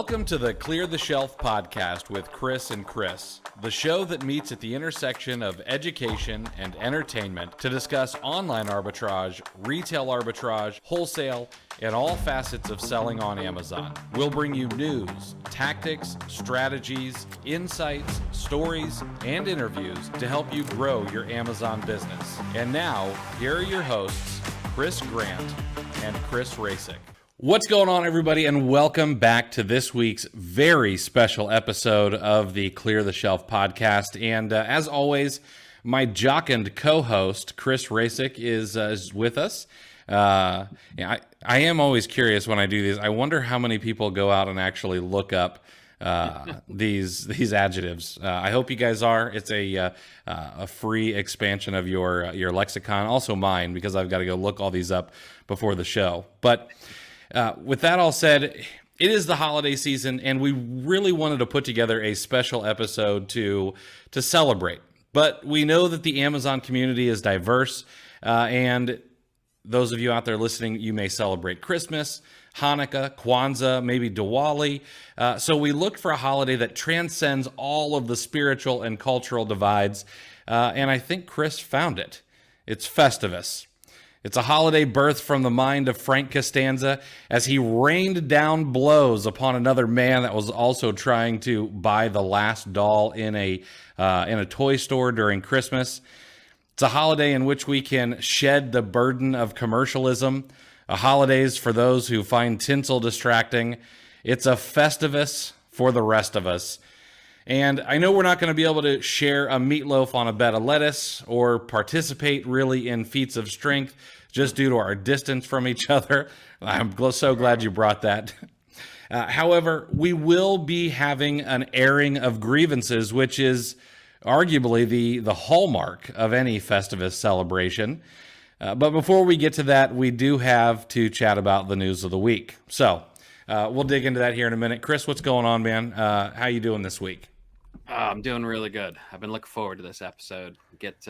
Welcome to the Clear the Shelf podcast with Chris and Chris, the show that meets at the intersection of education and entertainment to discuss online arbitrage, retail arbitrage, wholesale, and all facets of selling on Amazon. We'll bring you news, tactics, strategies, insights, stories, and interviews to help you grow your Amazon business. And now, here are your hosts, Chris Grant and Chris Rasick. What's going on, everybody, and welcome back to this week's very special episode of the Clear the Shelf podcast. And as always, my jocund co-host, Chris Rasick, is with us. I am always curious when I do these. I wonder how many people go out and actually look up these adjectives. I hope you guys are. It's a free expansion of your lexicon, also mine, because I've got to go look all these up before the show. But with that all said, it is the holiday season, and we really wanted to put together a special episode to celebrate. But we know that the Amazon community is diverse, and those of you out there listening, you may celebrate Christmas, Hanukkah, Kwanzaa, maybe Diwali. So we looked for a holiday that transcends all of the spiritual and cultural divides, and I think Chris found it. It's Festivus. It's a holiday birthed from the mind of Frank Costanza as he rained down blows upon another man that was also trying to buy the last doll in a toy store during Christmas. It's a holiday in which we can shed the burden of commercialism, a holidays for those who find tinsel distracting. It's a Festivus for the rest of us. And I know we're not going to be able to share a meatloaf on a bed of lettuce or participate really in feats of strength just due to our distance from each other. I'm so glad you brought that. However, we will be having an airing of Grievances, which is arguably the hallmark of any Festivus celebration. But before we get to that, we do have to chat about the news of the week. So we'll dig into that here in a minute. Chris, what's going on, man? How you doing this week? I'm doing really good. I've been looking forward to this episode. Get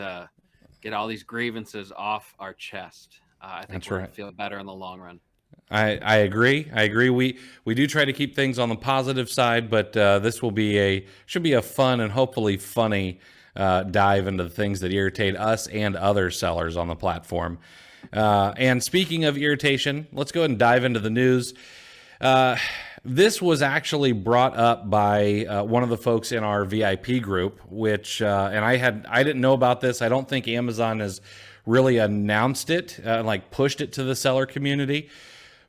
all these grievances off our chest. I think we're going to feel better in the long run. I agree. We do try to keep things on the positive side, but this should be a fun and hopefully funny dive into the things that irritate us and other sellers on the platform. And speaking of irritation, let's go ahead and dive into the news. This was actually brought up by one of the folks in our VIP group, which and I didn't know about this. I don't think Amazon has really announced it, pushed it to the seller community.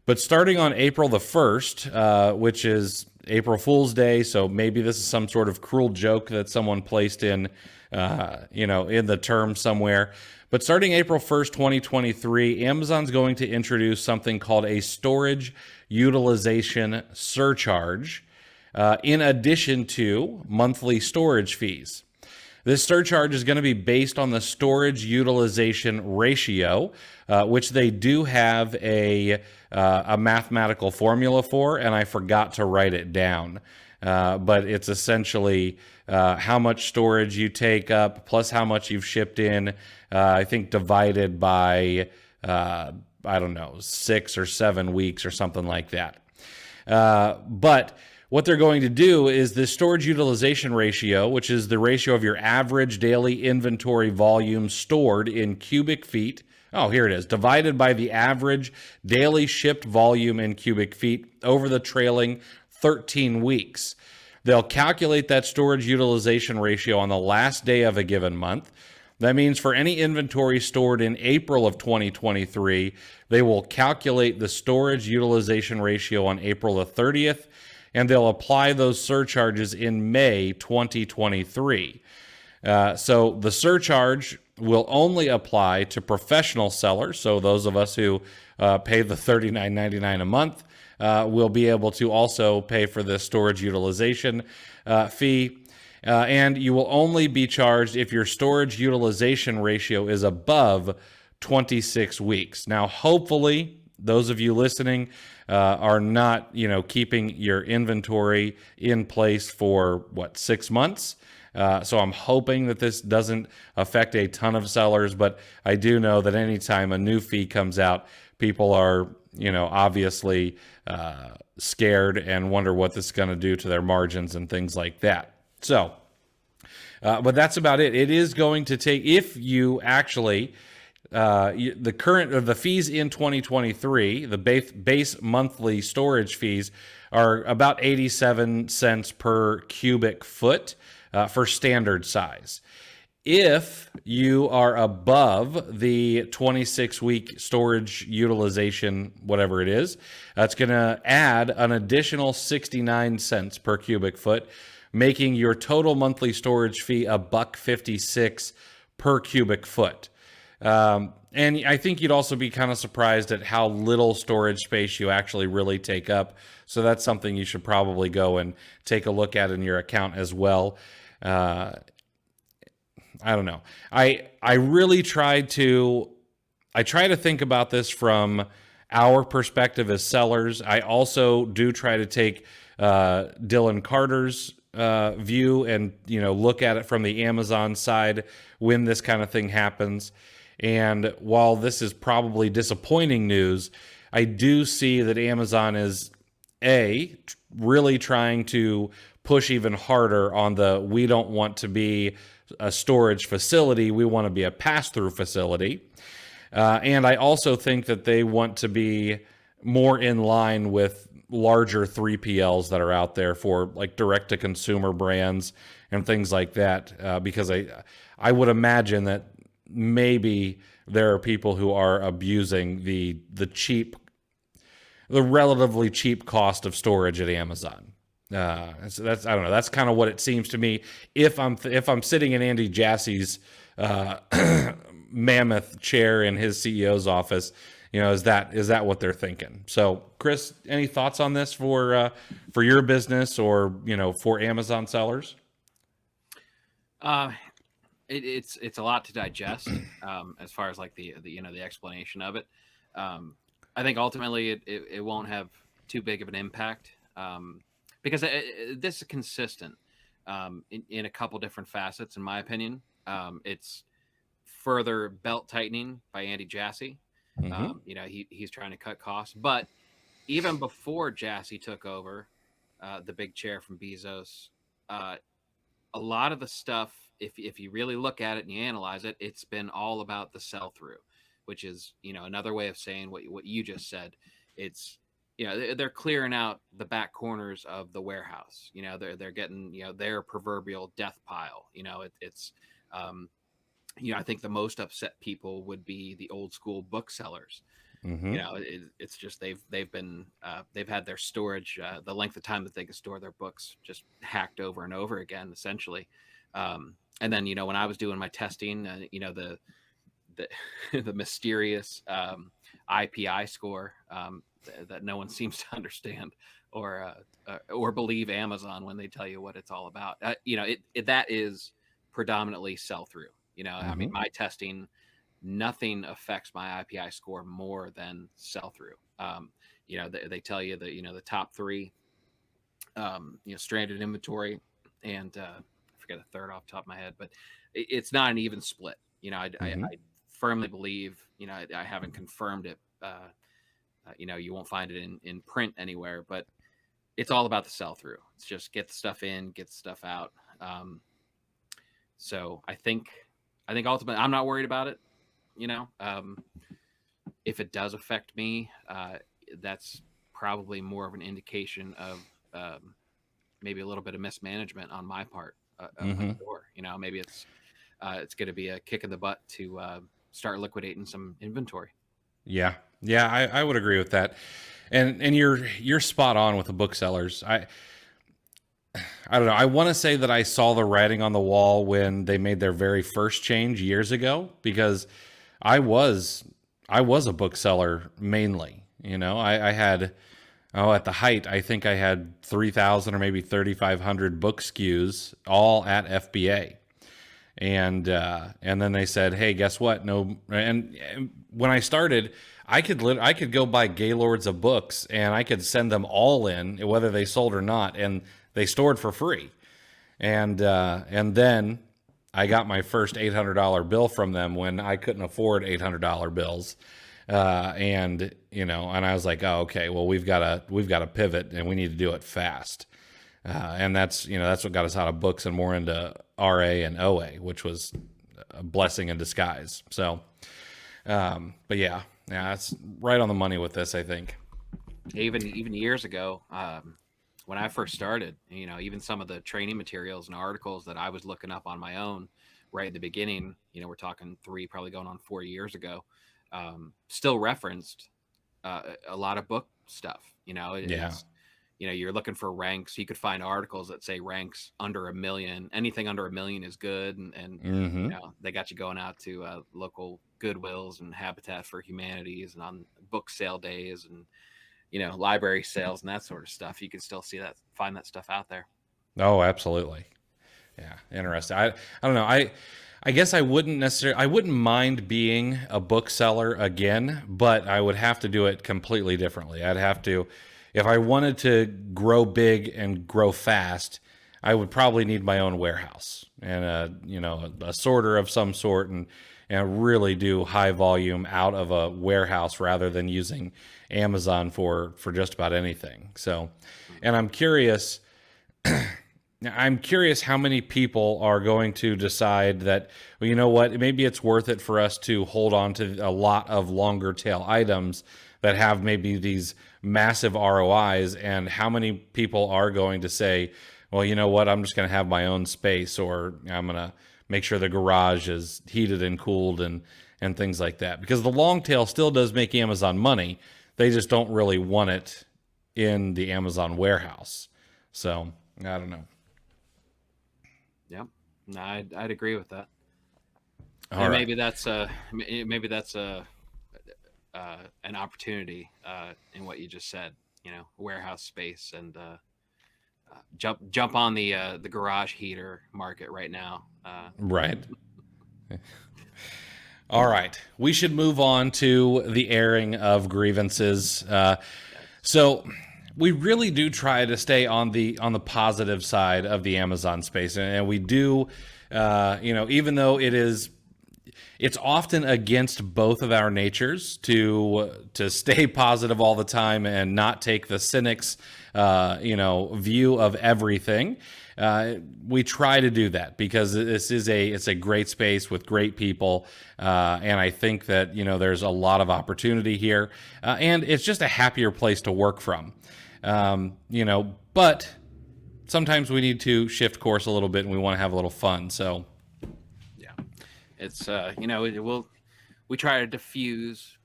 But starting on April the 1st, which is April Fool's Day, so maybe this is some sort of cruel joke that someone placed in the term somewhere. But starting April 1st, 2023, Amazon's going to introduce something called a storage utilization surcharge, in addition to monthly storage fees. This surcharge is going to be based on the storage utilization ratio, which they do have a mathematical formula for, and I forgot to write it down. But it's essentially how much storage you take up plus how much you've shipped in, I think divided by, 6 or 7 weeks or something like that. But what they're going to do is this storage utilization ratio, which is the ratio of your average daily inventory volume stored in cubic feet. Oh, here it is. Divided by the average daily shipped volume in cubic feet over the trailing 13 weeks. They'll calculate that storage utilization ratio on the last day of a given month. That means for any inventory stored in April of 2023, they will calculate the storage utilization ratio on April the 30th, and they'll apply those surcharges in May 2023. So the surcharge will only apply to professional sellers, so those of us who pay the $39.99 a month will be able to also pay for the storage utilization fee. And you will only be charged if your storage utilization ratio is above 26 weeks. Now, hopefully, those of you listening are not, keeping your inventory in place for 6 months. So I'm hoping that this doesn't affect a ton of sellers, but I do know that anytime a new fee comes out, people are, obviously scared and wonder what this is going to do to their margins and things like that. So, but that's about it. It is going to take, if you actually, the fees in 2023, the base monthly storage fees are about 87 cents per cubic foot for standard size. If you are above the 26-week storage utilization, whatever it is, that's going to add an additional 69 cents per cubic foot, making your total monthly storage fee $1.56 per cubic foot. And I think you'd also be kind of surprised at how little storage space you actually really take up. So that's something you should probably go and take a look at in your account as well. I don't know. I really try to think about this from our perspective as sellers. I also do try to take Dylan Carter's view and look at it from the Amazon side when this kind of thing happens. And while this is probably disappointing news, I do see that Amazon is really trying to push even harder on we don't want to be a storage facility, we want to be a pass-through facility. And I also think that they want to be more in line with larger 3PLs that are out there for like direct-to-consumer brands and things like that, because I would imagine that maybe there are people who are abusing the relatively cheap cost of storage at Amazon. So that's, I don't know. That's kind of what it seems to me. If I'm sitting in Andy Jassy's mammoth chair in his CEO's office, is that what they're thinking? So, Chris, any thoughts on this for your business or for Amazon sellers? It's a lot to digest as far as like the explanation of it. I think ultimately it won't have too big of an impact. Because this is consistent in a couple different facets, in my opinion. It's further belt tightening by Andy Jassy. Mm-hmm. He's trying to cut costs. But even before Jassy took over the big chair from Bezos, a lot of the stuff, if you really look at it and you analyze it, it's been all about the sell-through, which is another way of saying what you just said. It's they're clearing out the back corners of the warehouse. They're getting their proverbial death pile. It's I think the most upset people would be the old school booksellers. Mm-hmm. It's just they've had their storage, the length of time that they could store their books, just hacked over and over again, essentially. And then when I was doing my testing, the mysterious IPI score. That no one seems to understand or believe Amazon when they tell you what it's all about. That is predominantly sell through. Mm-hmm. I mean, my testing, nothing affects my IPI score more than sell through. They tell you that the top three, stranded inventory, and I forget a third off the top of my head, but it's not an even split. Mm-hmm. I firmly believe. I haven't confirmed it. You won't find it in print anywhere, but it's all about the sell through. It's just get the stuff in, get the stuff out. So I think ultimately I'm not worried about it. If it does affect me, that's probably more of an indication of maybe a little bit of mismanagement on my part of mm-hmm. my store. Maybe it's going to be a kick in the butt to start liquidating some inventory. Yeah, I would agree with that, and you're spot on with the booksellers. I don't know. I want to say that I saw the writing on the wall when they made their very first change years ago, because I was a bookseller mainly. I had at the height, I think I had 3,000 or maybe 3,500 book SKUs all at FBA. And then they said, hey, guess what? No. And when I started, I could go buy Gaylords of books and I could send them all in, whether they sold or not, and they stored for free. And then I got my first $800 bill from them when I couldn't afford $800 bills. And and I was like, oh, okay, well, we've got to pivot, and we need to do it fast. And that's what got us out of books and more into RA and OA, which was a blessing in disguise. So, but yeah, that's right on the money with this, I think. Even years ago, when I first started, even some of the training materials and articles that I was looking up on my own right at the beginning, we're talking probably going on 4 years ago, still referenced a lot of book stuff. Yeah. You're looking for ranks. You could find articles that say ranks under 1 million. Anything under 1 million is good, and they got you going out to local Goodwills and Habitat for Humanities and on book sale days and library sales and that sort of stuff. You can still find that stuff out there. Oh, absolutely. Yeah, interesting. I don't know. I guess I wouldn't mind being a bookseller again, but I would have to do it completely differently. I'd have to, if I wanted to grow big and grow fast, I would probably need my own warehouse and a sorter of some sort, and really do high volume out of a warehouse rather than using Amazon for just about anything. So, and I'm curious. Now, I'm curious how many people are going to decide that, well, you know what, maybe it's worth it for us to hold on to a lot of longer tail items that have maybe these massive ROIs, and how many people are going to say, well, you know what, I'm just going to have my own space, or I'm going to make sure the garage is heated and cooled and things like that. Because the long tail still does make Amazon money. They just don't really want it in the Amazon warehouse. So, I don't know. Yeah, no, I'd agree with that. All And right. maybe that's an opportunity in what you just said. Warehouse space, and jump on the garage heater market right now. Right. All right. We should move on to the airing of grievances. So we really do try to stay on the positive side of the Amazon space, and we do. Even though it's often against both of our natures to stay positive all the time and not take the cynics, view of everything. We try to do that because it's a great space with great people, and I think that there's a lot of opportunity here, and it's just a happier place to work from. But sometimes we need to shift course a little bit, and we want to have a little fun. So. Yeah, it's we try to diffuse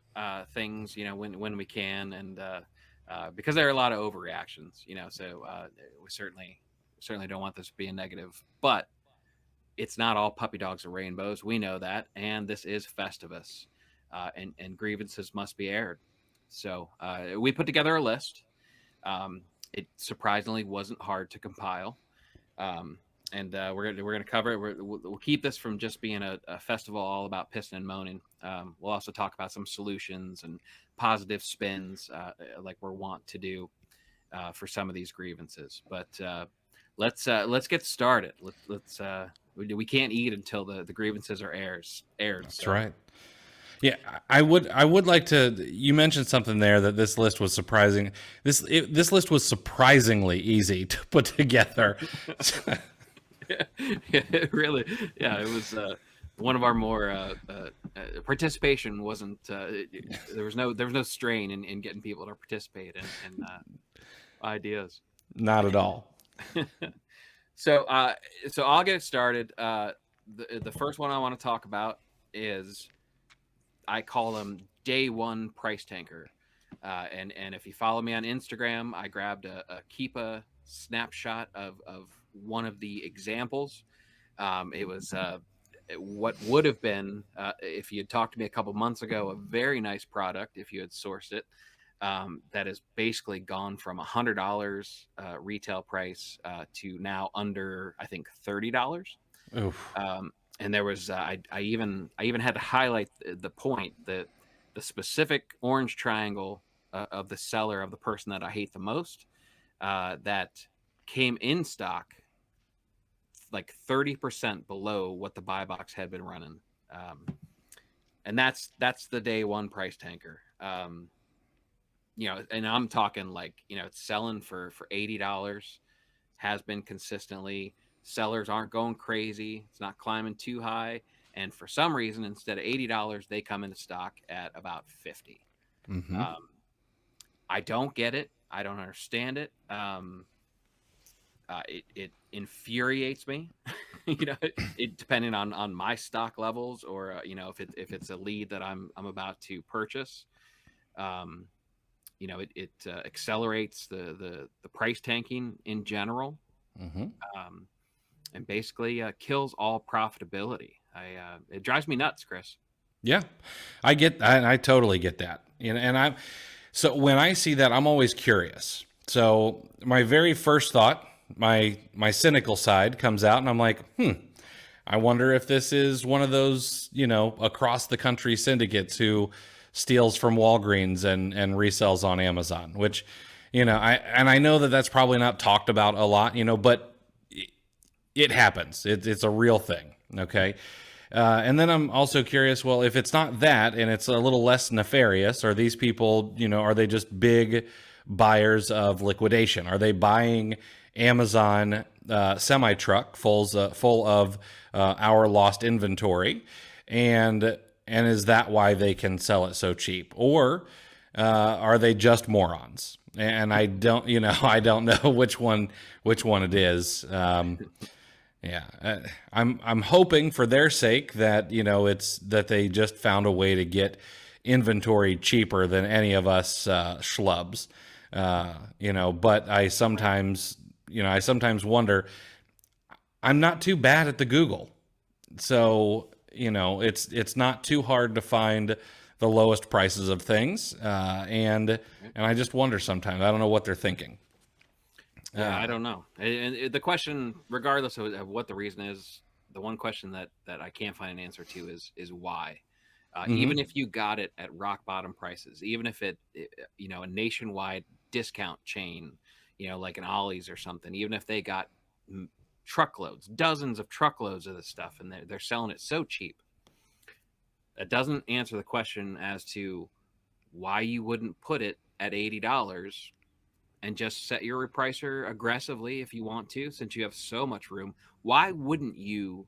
things when we can, and because there are a lot of overreactions, so we certainly don't want this to be a negative, but it's not all puppy dogs and rainbows. We know that, and this is Festivus, and grievances must be aired. So we put together a list. It surprisingly wasn't hard to compile. And we're gonna cover it. We'll keep this from just being a festival all about pissing and moaning. We'll also talk about some solutions and positive spins, like we're wont to do for some of these grievances. But let's get started. We can't eat until the grievances are aired. That's right. Yeah, I would like to. You mentioned something there that this list was surprising. This list was surprisingly easy to put together. It really, yeah, it was one of our more participation wasn't there was no strain in getting people to participate in ideas. Not at all. So I'll get it started. The first one I want to talk about is, I call them day one price tanker. And if you follow me on Instagram, I grabbed a Keepa snapshot of one of the examples. It was what would have been, if you had talked to me a couple months ago, a very nice product if you had sourced it. That has basically gone from $100 retail price to now under, I think, $30. And there was I even had to highlight the point that the specific orange triangle of the seller, of the person that I hate the most, that came in stock like 30% below what the buy box had been running. and that's the day one price tanker. And I'm talking like, it's selling for $80, has been consistently. Sellers aren't going crazy. It's not climbing too high. And for some reason, instead of $80, they come into stock at about $50. Mm-hmm. I don't get it. I don't understand it. It infuriates me. It depending on my stock levels, or if it's a lead that I'm about to purchase. It accelerates the price tanking in general, and basically kills all profitability. It drives me nuts, Chris. Yeah, I totally get that. So when I see that, I'm always curious. So my very first thought, my cynical side comes out, and I'm like, I wonder if this is one of those, across the country syndicates who steals from Walgreens and resells on Amazon, which, I know that that's probably not talked about a lot, but it happens. It's a real thing. Okay. And then I'm also curious, well, if it's not that and it's a little less nefarious, are these people, are they just big buyers of liquidation? Are they buying Amazon semi-truck full of our lost inventory? And is that why they can sell it so cheap? Or are they just morons? And I don't know which one it is. Yeah, I'm hoping for their sake that it's that they just found a way to get inventory cheaper than any of us schlubs. But I sometimes wonder. I'm not too bad at the Google, so it's not too hard to find the lowest prices of things, and I just wonder sometimes. I don't know what they're thinking. Yeah, I don't know. And the question, regardless of what the reason is, the one question that I can't find an answer to is why. Even if you got it at rock bottom prices, even if a nationwide discount chain, like an Ollie's or something, even if they got truckloads, dozens of truckloads of this stuff, and they're selling it so cheap, that doesn't answer the question as to why you wouldn't put it at $80 and just set your repricer aggressively if you want to, since you have so much room. Why wouldn't you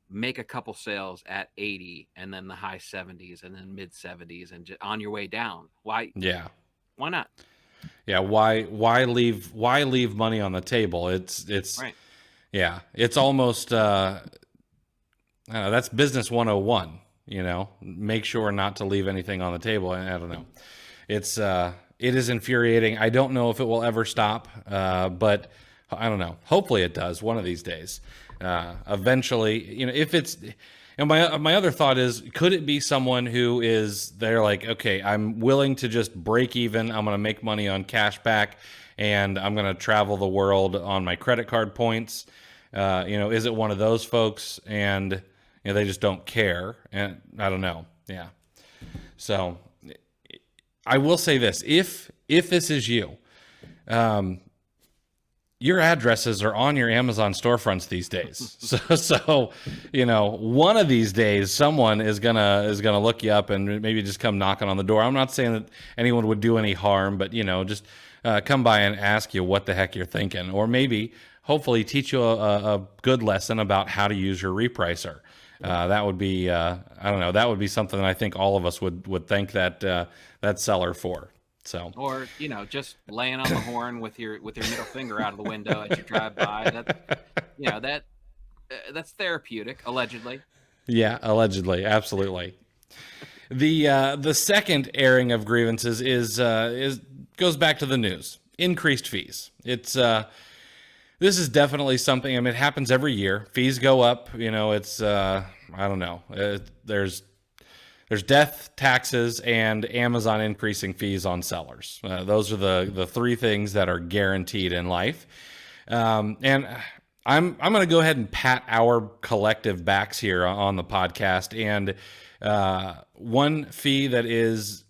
make a couple sales at 80 and then the high 70s and then mid 70s and just on your way down? Why? Yeah. Why not? Yeah. Why leave money on the table? It's right. Yeah. It's almost, I don't know, that's business 101, make sure not to leave anything on the table. I don't know. It is infuriating. I don't know if it will ever stop, but I don't know. Hopefully it does one of these days. Eventually, if it's, and my other thought is, could it be someone who they're like, okay, I'm willing to just break even. I'm going to make money on cash back, and I'm going to travel the world on my credit card points. Is it one of those folks, and they just don't care? And I don't know. Yeah. So I will say this: if this is you, your addresses are on your Amazon storefronts these days. So one of these days, someone is gonna look you up and maybe just come knocking on the door. I'm not saying that anyone would do any harm, but just come by and ask you what the heck you're thinking, or maybe hopefully teach you a good lesson about how to use your repricer. That would be, I don't know, that would be something that I think all of us would thank that seller for. So, or just laying on the horn with your middle finger out of the window as you drive by. That's therapeutic, allegedly. Yeah, allegedly, absolutely. The second airing of grievances is goes back to the news. Increased fees. This is definitely something. I mean, it happens every year. Fees go up. It's I don't know. There's death, taxes, and Amazon increasing fees on sellers. Those are the three things that are guaranteed in life. And I'm going to go ahead and pat our collective backs here on the podcast. And one fee that is,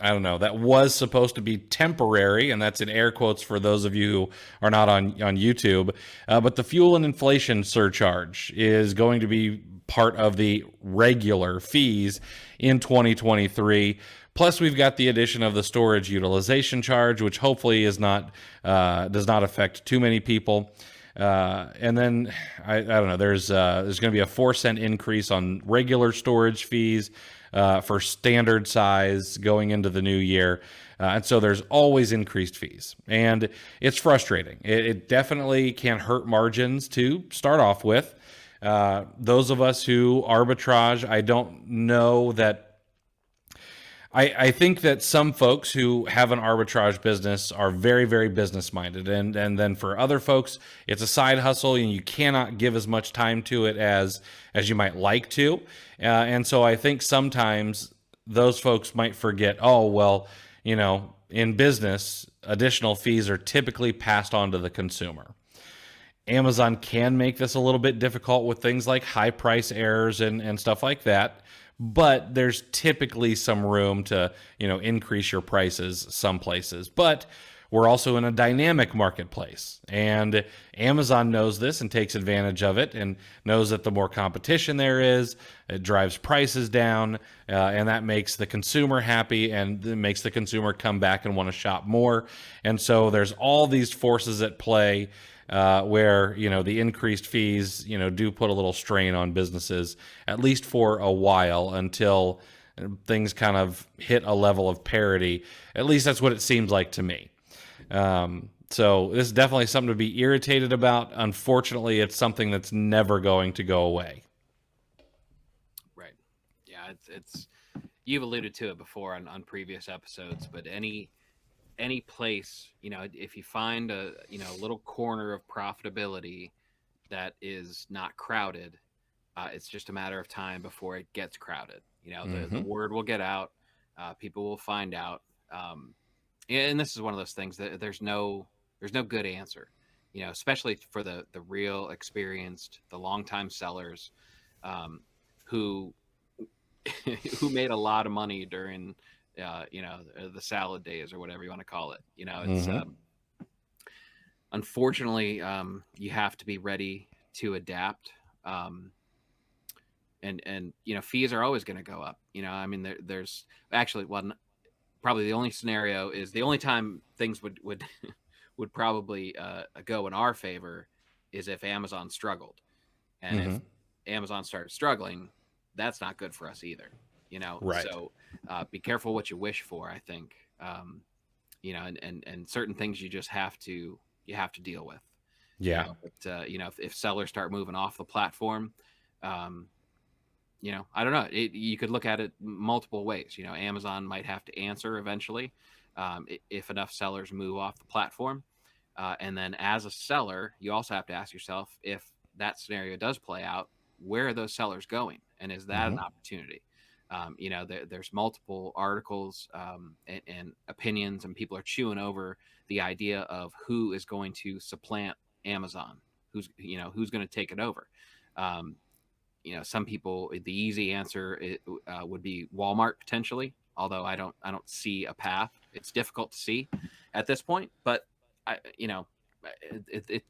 I don't know, that was supposed to be temporary, and that's in air quotes for those of you who are not on YouTube, but the fuel and inflation surcharge is going to be part of the regular fees in 2023. Plus, we've got the addition of the storage utilization charge, which hopefully is not does not affect too many people. And then I don't know. There's going to be a 4-cent increase on regular storage fees for standard size going into the new year. And so there's always increased fees, and it's frustrating. It definitely can hurt margins to start off with. Those of us who arbitrage, I don't know that. I think that some folks who have an arbitrage business are very, very business minded. And then for other folks, it's a side hustle and you cannot give as much time to it as you might like to. And so I think sometimes those folks might forget, oh, well, in business, additional fees are typically passed on to the consumer. Amazon can make this a little bit difficult with things like high price errors and stuff like that. But there's typically some room to, increase your prices some places. But we're also in a dynamic marketplace, and Amazon knows this and takes advantage of it, and knows that the more competition there is, it drives prices down, and that makes the consumer happy, and it makes the consumer come back and want to shop more. And so there's all these forces at play where the increased fees do put a little strain on businesses, at least for a while, until things kind of hit a level of parity. At least that's what it seems like to me. So this is definitely something to be irritated about. Unfortunately, it's something that's never going to go away. Right. Yeah, it's you've alluded to it before on previous episodes, but any place, if you find a little corner of profitability that is not crowded, it's just a matter of time before it gets crowded. The word will get out, people will find out, and this is one of those things that there's no good answer, especially for the real experienced, the longtime sellers, who made a lot of money during the salad days or whatever you want to call it. It's unfortunately, you have to be ready to adapt. And fees are always going to go up. There's actually probably the only scenario is the only time things would would probably go in our favor is if Amazon struggled, and if Amazon started struggling, that's not good for us either. Right. So be careful what you wish for, I think. And certain things you just have to deal with. Yeah. If sellers start moving off the platform, I don't know. You could look at it multiple ways. Amazon might have to answer eventually if enough sellers move off the platform. And then as a seller, you also have to ask yourself, if that scenario does play out, where are those sellers going? And is that an opportunity? There's multiple articles and opinions, and people are chewing over the idea of who is going to supplant Amazon, who's going to take it over. Some people, the easy answer would be Walmart potentially, although I don't see a path. It's difficult to see at this point, but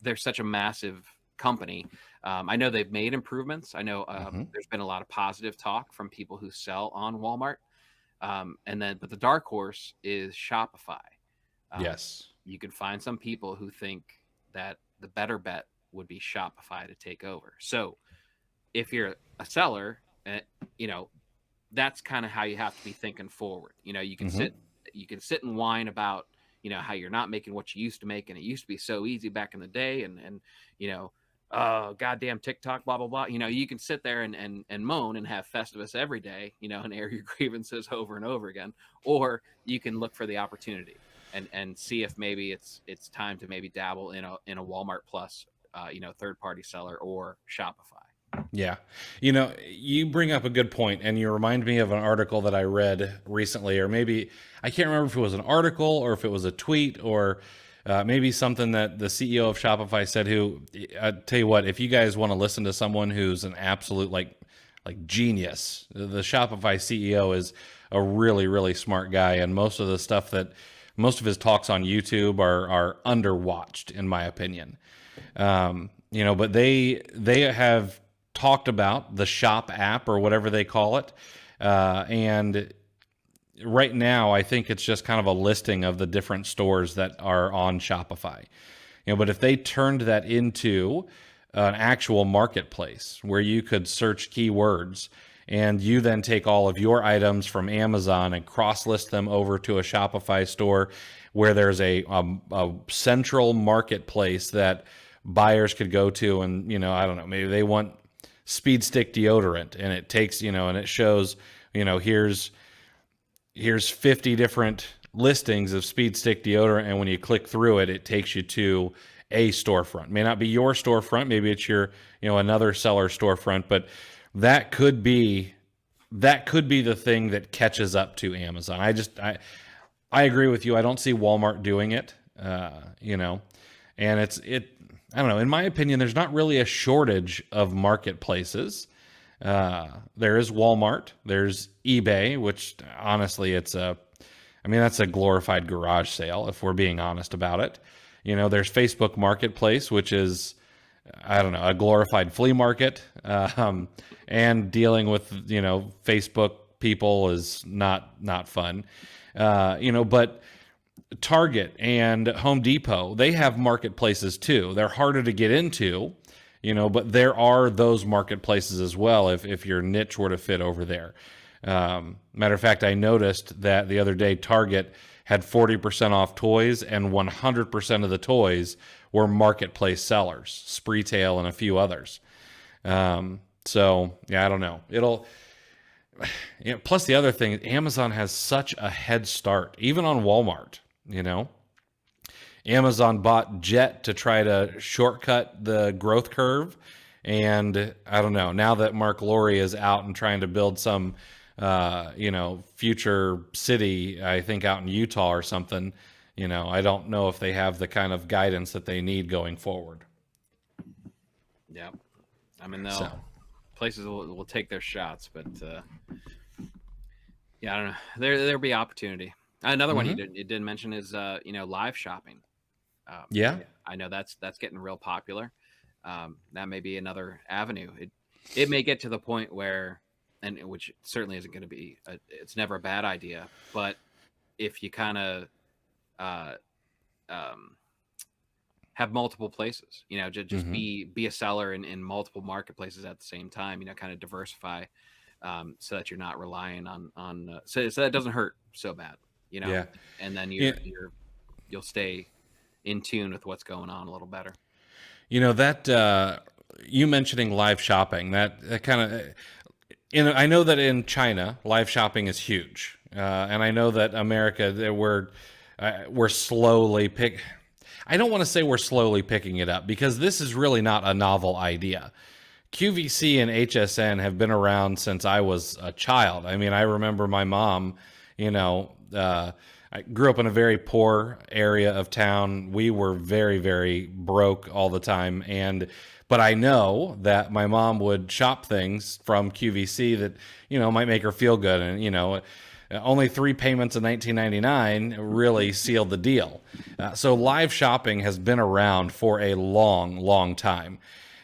there's such a massive company. I know they've made improvements. I know there's been a lot of positive talk from people who sell on Walmart. But the dark horse is Shopify. Yes. You could find some people who think that the better bet would be Shopify to take over. So if you're a seller, that's kind of how you have to be thinking forward. You can sit and whine about, how you're not making what you used to make. And it used to be so easy back in the day. And goddamn TikTok, blah, blah, blah. You can sit there and moan and have Festivus every day, and air your grievances over and over again. Or you can look for the opportunity and see if maybe it's time to maybe dabble in a Walmart Plus, third party seller or Shopify. Yeah. You bring up a good point, and you remind me of an article that I read recently, or maybe I can't remember if it was an article or if it was a tweet or maybe something that the CEO of Shopify said, who, I tell you what, if you guys want to listen to someone who's an absolute like genius, the Shopify CEO is a really, really smart guy. And most of his talks on YouTube are underwatched, in my opinion. But they have talked about the Shop app or whatever they call it. And right now, I think it's just kind of a listing of the different stores that are on Shopify. But if they turned that into an actual marketplace where you could search keywords and you then take all of your items from Amazon and cross-list them over to a Shopify store where there's a central marketplace that buyers could go to, and I don't know, maybe they want Speed Stick deodorant, and it takes and it shows here's 50 different listings of Speed Stick deodorant, and when you click through it, it takes you to a storefront. It may not be your storefront, maybe it's your another seller storefront, but that could be the thing that catches up to Amazon. I agree with you. I don't see Walmart doing it, and I don't know. In my opinion, there's not really a shortage of marketplaces. There is Walmart, there's eBay, which honestly, that's a glorified garage sale, if we're being honest about it. There's Facebook Marketplace, which is, I don't know, a glorified flea market. And dealing with, Facebook people is not fun. But Target and Home Depot, they have marketplaces too. They're harder to get into, but there are those marketplaces as well if your niche were to fit over there. Matter of fact, I noticed that the other day Target had 40% off toys, and 100% of the toys were marketplace sellers, Spreetail and a few others. So yeah, I don't know. Plus the other thing, Amazon has such a head start, even on Walmart. Amazon bought Jet to try to shortcut the growth curve, and I don't know, now that Mark Lowry is out and trying to build some future city, I think out in Utah or something, I don't know if they have the kind of guidance that they need going forward. Yeah. Places will take their shots, but yeah, I don't know. There'll be opportunity. Another one you didn't mention is live shopping. Yeah, I know that's getting real popular. That may be another avenue. It may get to the point where, and which certainly isn't going to be, it's never a bad idea, but if you kind of have multiple places, just be a seller in multiple marketplaces at the same time, kind of diversify, so that you're not relying on so that it doesn't hurt so bad, Yeah. and then you'll stay in tune with what's going on a little better. That you mentioning live shopping, that kind of, I know that in China, live shopping is huge. And I know that America, we're slowly I don't want to say we're slowly picking it up, because this is really not a novel idea. QVC and HSN have been around since I was a child. I remember my mom, I grew up in a very poor area of town. We were very, very broke all the time. But I know that my mom would shop things from QVC that, might make her feel good. And, only 3 payments in 1999 really sealed the deal. So live shopping has been around for a long, long time.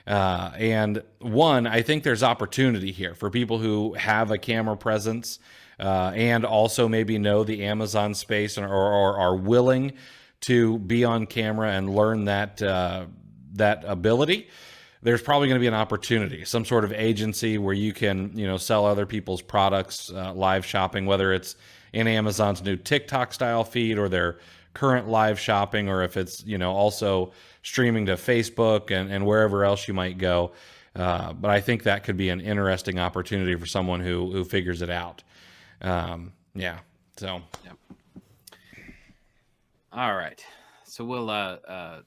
And I think there's opportunity here for people who have a camera presence, and also maybe know the Amazon space, or are willing to be on camera and learn that ability. There's probably going to be an opportunity, some sort of agency where you can, sell other people's products, live shopping, whether it's in Amazon's new TikTok style feed or their current live shopping, or if it's, also streaming to Facebook and wherever else you might go. But I think that could be an interesting opportunity for someone who figures it out. Yeah. So. Yep. All right. So we'll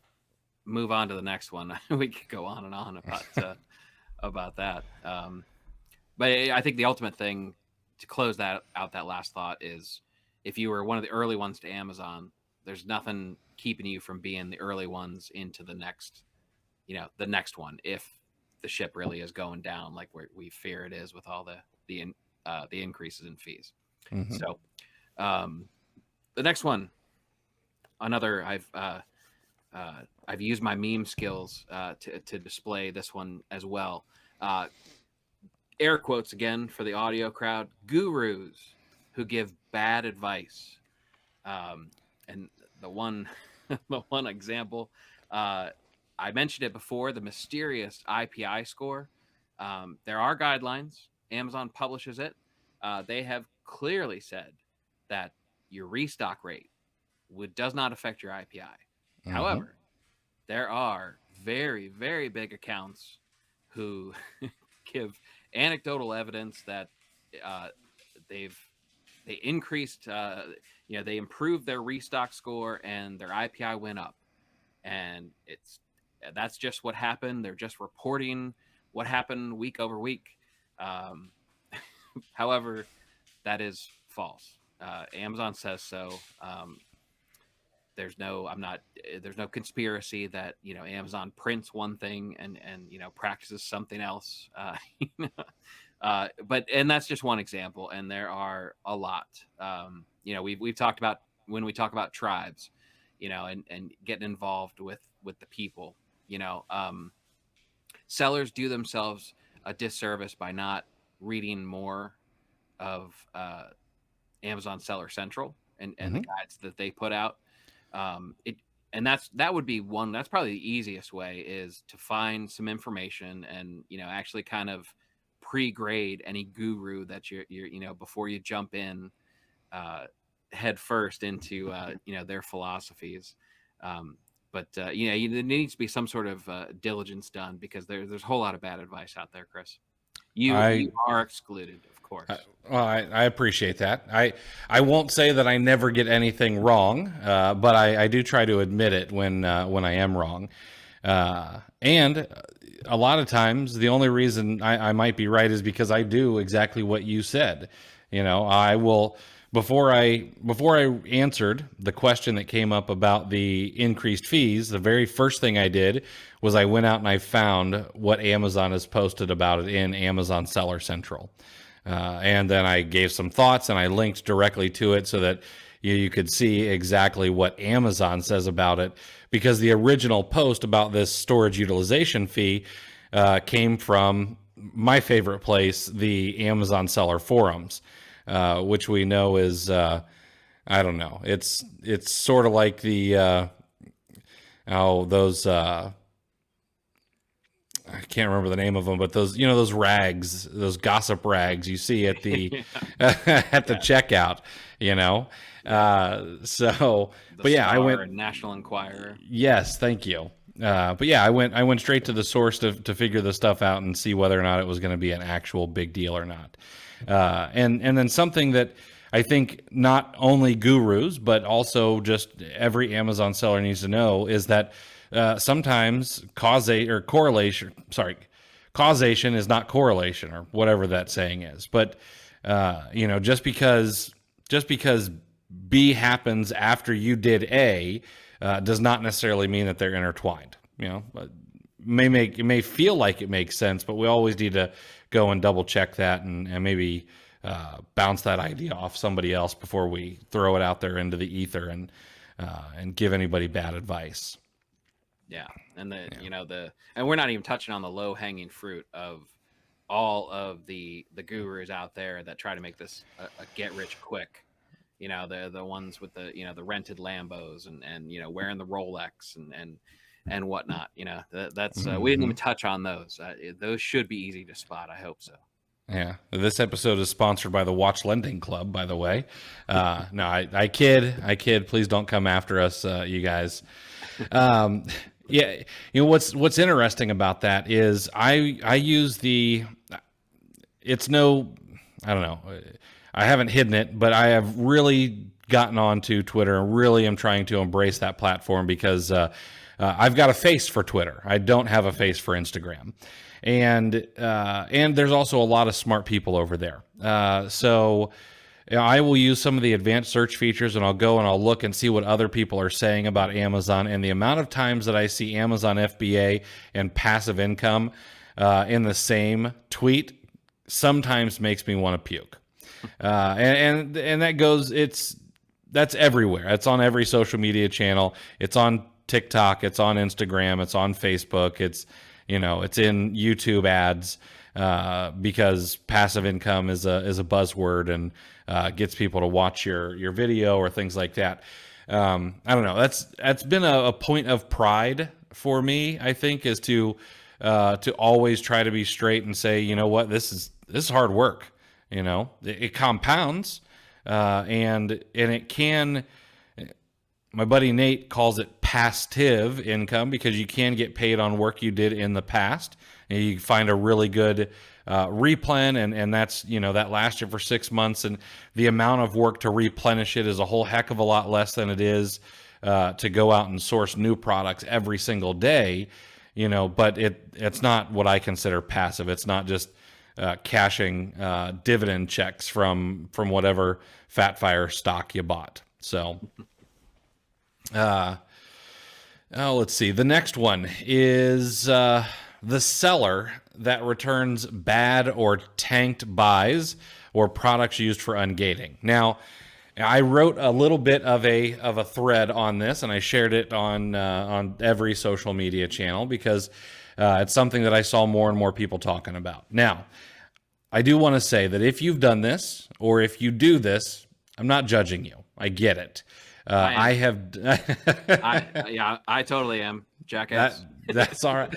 move on to the next one. We could go on and on about that. But I think the ultimate thing to close that last thought is, if you were one of the early ones to Amazon, there's nothing keeping you from being the early ones into the next one, if the ship really is going down like we fear it is, with all the increases in fees. Mm-hmm. So the next one, another, I've used my meme skills to display this one as well. Air quotes again for the audio crowd, gurus who give bad advice. And the one, the one example, I mentioned it before, the mysterious IPI score. There are guidelines. Amazon publishes it. They have clearly said that your restock rate does not affect your IPI. Mm-hmm. However, there are very, very big accounts who give anecdotal evidence that they increased, they improved their restock score and their IPI went up, and that's just what happened. They're just reporting what happened week over week. However, that is false. Amazon says so. There's no conspiracy that Amazon prints one thing and practices something else. But that's just one example, and there are a lot. We've talked about when we talk about tribes, and getting involved with the people. Sellers do themselves a disservice by not reading more of Amazon Seller Central and the guides that they put out. That would be one. That's probably the easiest way, is to find some information and actually kind of pre-grade any guru that you're before you jump in head first into their philosophies. But there needs to be some sort of diligence done, because there's a whole lot of bad advice out there, Chris. You are excluded, of course. I appreciate that. I won't say that I never get anything wrong, but I do try to admit it when I am wrong. And a lot of times, the only reason I might be right is because I do exactly what you said. I will. Before I answered the question that came up about the increased fees, the very first thing I did was I went out and I found what Amazon has posted about it in Amazon Seller Central. And then I gave some thoughts and I linked directly to it so that you could see exactly what Amazon says about it, because the original post about this storage utilization fee came from my favorite place, the Amazon Seller Forums. Which we know is, I don't know. It's sort of like the, those, I can't remember the name of them, but those, those rags, those gossip rags you see at the, at the checkout, but yeah, I went National Enquirer. Yes. Thank you. But yeah, I went straight to the source to figure the stuff out and see whether or not it was going to be an actual big deal or not. And then something that I think not only gurus, but also just every Amazon seller needs to know is that sometimes causation is not correlation, or whatever that saying is. But just because B happens after you did A does not necessarily mean that they're intertwined. It may feel like it makes sense, but we always need to go and double check that and maybe bounce that idea off somebody else before we throw it out there into the ether and give anybody bad advice. Yeah, and and we're not even touching on the low hanging fruit of all of the gurus out there that try to make this a get rich quick. The ones with the rented Lambos and wearing the Rolex and whatnot. That's we didn't even touch on those. Those should be easy to spot. I hope so. Yeah. This episode is sponsored by the Watch Lending Club, by the way. No, I kid. Please don't come after us, you guys. Yeah. What's interesting about that is I use I don't know. I haven't hidden it, but I have really gotten onto Twitter and really am trying to embrace that platform because I've got a face for Twitter. I don't have a face for Instagram. And there's also a lot of smart people over there. So I will use some of the advanced search features, and I'll go and I'll look and see what other people are saying about Amazon. And the amount of times that I see Amazon FBA and passive income in the same tweet sometimes makes me want to puke. And that's everywhere. It's on every social media channel. It's on TikTok. It's on Instagram. It's on Facebook. it's in YouTube ads because passive income is a buzzword and gets people to watch your video or things like that. I don't know. That's been a point of pride for me, I think, is to always try to be straight and say, you know what, this is hard work. It compounds, and it can. My buddy Nate calls it passive income because you can get paid on work you did in the past. And you find a really good replen, and that's, that lasts you for 6 months, and the amount of work to replenish it is a whole heck of a lot less than it is to go out and source new products every single day. But it's not what I consider passive. It's not just cashing dividend checks from whatever Fat Fire stock you bought. So, let's see. The next one is the seller that returns bad or tanked buys or products used for ungating. Now, I wrote a little bit of a thread on this, and I shared it on every social media channel because it's something that I saw more and more people talking about. Now, I do want to say that if you've done this or if you do this, I'm not judging you. I get it. I have. I totally am, jackass. That's all right.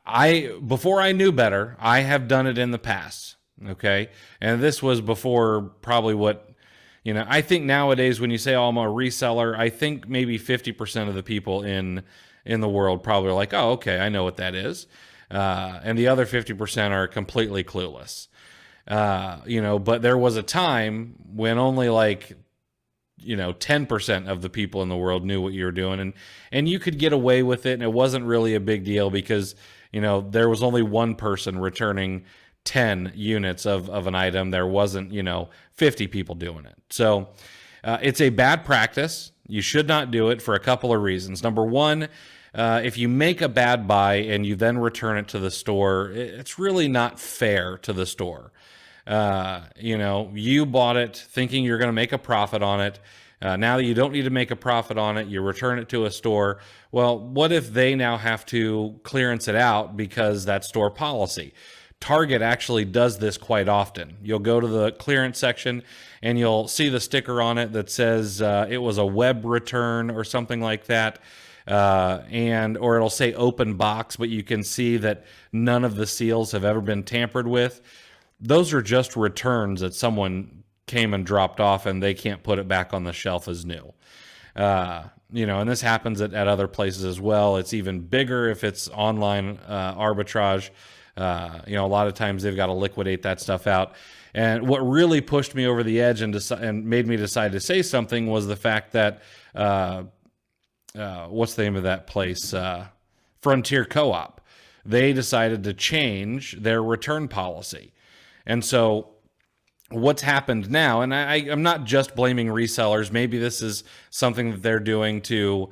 I before I knew better, I have done it in the past. Okay, and this was before probably what. I think nowadays when you say, "Oh, I'm a reseller," I think maybe 50% of the people in the world probably are like, "Oh, okay, I know what that is," and the other 50% are completely clueless. But there was a time when only 10% of the people in the world knew what you were doing, and you could get away with it, and it wasn't really a big deal because there was only one person returning 10 units of an item. There wasn't 50 people doing it. So it's a bad practice. You should not do it for a couple of reasons. Number one, if you make a bad buy and you then return it to the store, it's really not fair to the store. You bought it thinking you're going to make a profit on it. Now that you don't need to make a profit on it, you return it to a store. Well, what if they now have to clearance it out because that's store policy? Target actually does this quite often. You'll go to the clearance section and you'll see the sticker on it that says it was a web return or something like that. Or it'll say open box, but you can see that none of the seals have ever been tampered with. Those are just returns that someone came and dropped off, and they can't put it back on the shelf as new. And this happens at other places as well. It's even bigger if it's online arbitrage. A lot of times they've got to liquidate that stuff out. And what really pushed me over the edge and made me decide to say something was the fact that what's the name of that place? Frontier Co-op. They decided to change their return policy. And so what's happened now, and I'm not just blaming resellers. Maybe this is something that they're doing to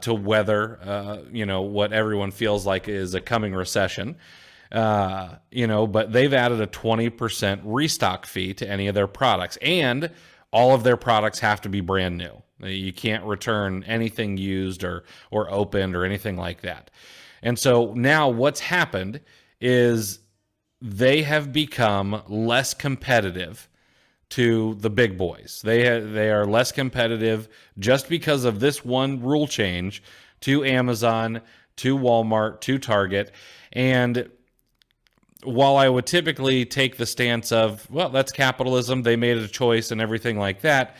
weather, what everyone feels like is a coming recession. But they've added a 20% restock fee to any of their products, and all of their products have to be brand new. You can't return anything used or opened or anything like that. And so now what's happened is they have become less competitive to the big boys. They are less competitive just because of this one rule change to Amazon, to Walmart, to Target. And while I would typically take the stance of, well, that's capitalism, they made a choice and everything like that,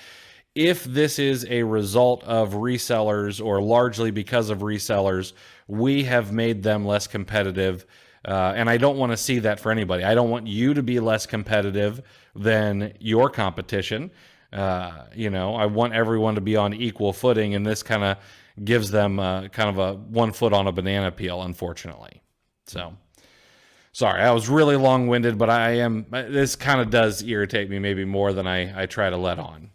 if this is a result of resellers or largely because of resellers, we have made them less competitive. And I don't want to see that for anybody. I don't want you to be less competitive than your competition. I want everyone to be on equal footing, and this kind of gives them kind of a 1 foot on a banana peel, unfortunately. So, sorry, I was really long-winded, but this kind of does irritate me maybe more than I try to let on.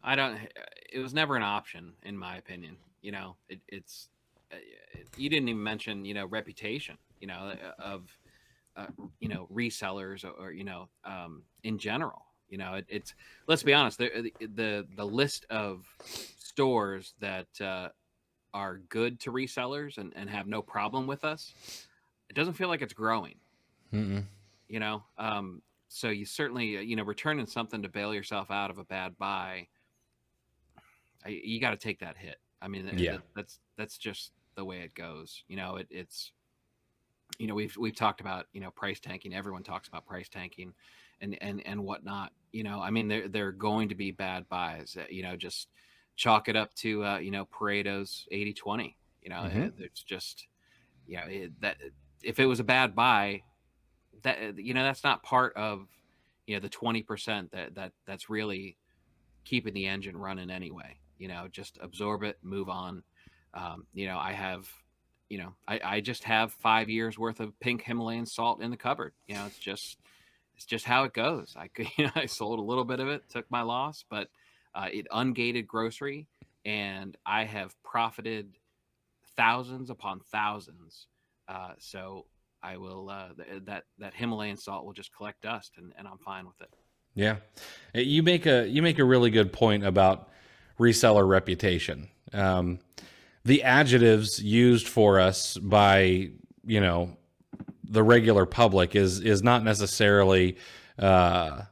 It was never an option, in my opinion. It's you didn't even mention, reputation, of, resellers or in general. It's let's be honest, the list of stores that are good to resellers and have no problem with us, it doesn't feel like it's growing. Mm-mm. You know, so you certainly, returning something to bail yourself out of a bad buy, you got to take that hit. I mean, Yeah. that's just the way it goes. It's we've talked about price tanking. Everyone talks about price tanking, and whatnot. I mean, they're going to be bad buys. Just chalk it up to Pareto's 80-20. Mm-hmm. There's just that if it was a bad buy, that that's not part of the 20% that's really keeping the engine running anyway. Just absorb it, move on. I have I just have 5 years worth of pink Himalayan salt in the cupboard. It's just how it goes. I sold a little bit of it, took my loss, but it ungated grocery, and I have profited thousands upon thousands. So I will that Himalayan salt will just collect dust, and I'm fine with it. Yeah, you make a really good point about reseller reputation. The adjectives used for us by the regular public is not necessarily the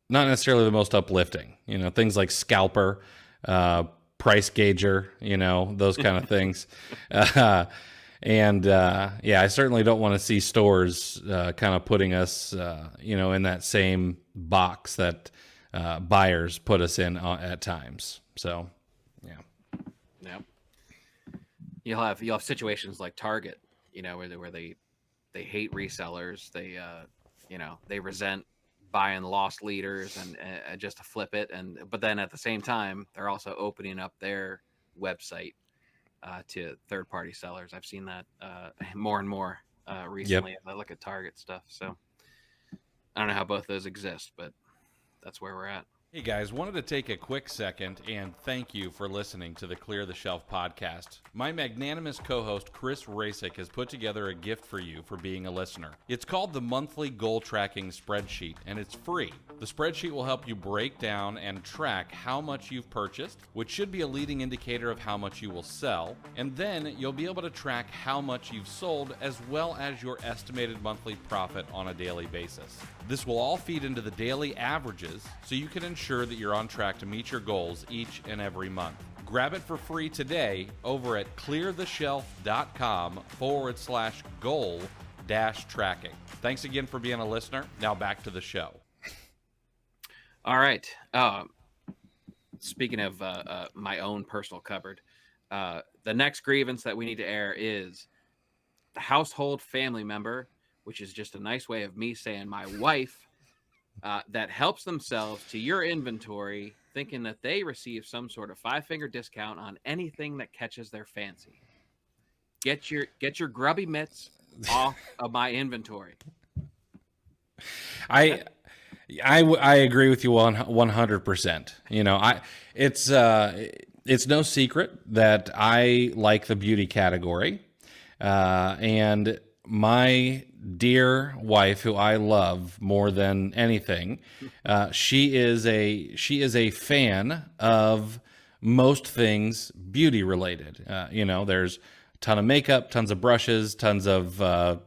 most uplifting. Things like scalper, price gauger, those kind of things. Yeah, I certainly don't want to see stores kind of putting us, in that same box that buyers put us in at times. So, yeah. Yeah. You'll have situations like Target, where they hate resellers. They resent buying lost leaders and just to flip it. But then at the same time, they're also opening up their website to third-party sellers. I've seen that more and more recently. Yep. As I look at Target stuff. So I don't know how both those exist, but that's where we're at. Hey guys, wanted to take a quick second and thank you for listening to the Clear the Shelf podcast. My magnanimous co-host Chris Rasick has put together a gift for you for being a listener. It's called the Monthly Goal Tracking Spreadsheet, and it's free. The spreadsheet will help you break down and track how much you've purchased, which should be a leading indicator of how much you will sell, and then you'll be able to track how much you've sold as well as your estimated monthly profit on a daily basis. This will all feed into the daily averages so you can ensure that you're on track to meet your goals each and every month. Grab it for free today over at cleartheshelf.com/goal-tracking. Thanks again for being a listener. Now back to the show. All right. Speaking of my own personal cupboard, the next grievance that we need to air is the household family member, which is just a nice way of me saying my wife, that helps themselves to your inventory thinking that they receive some sort of 5-finger discount on anything that catches their fancy. Get your grubby mitts off of my inventory. I agree with you 100%. It's no secret that I like the beauty category, and my dear wife, who I love more than anything, she is a fan of most things beauty related. There's a ton of makeup, tons of brushes, tons of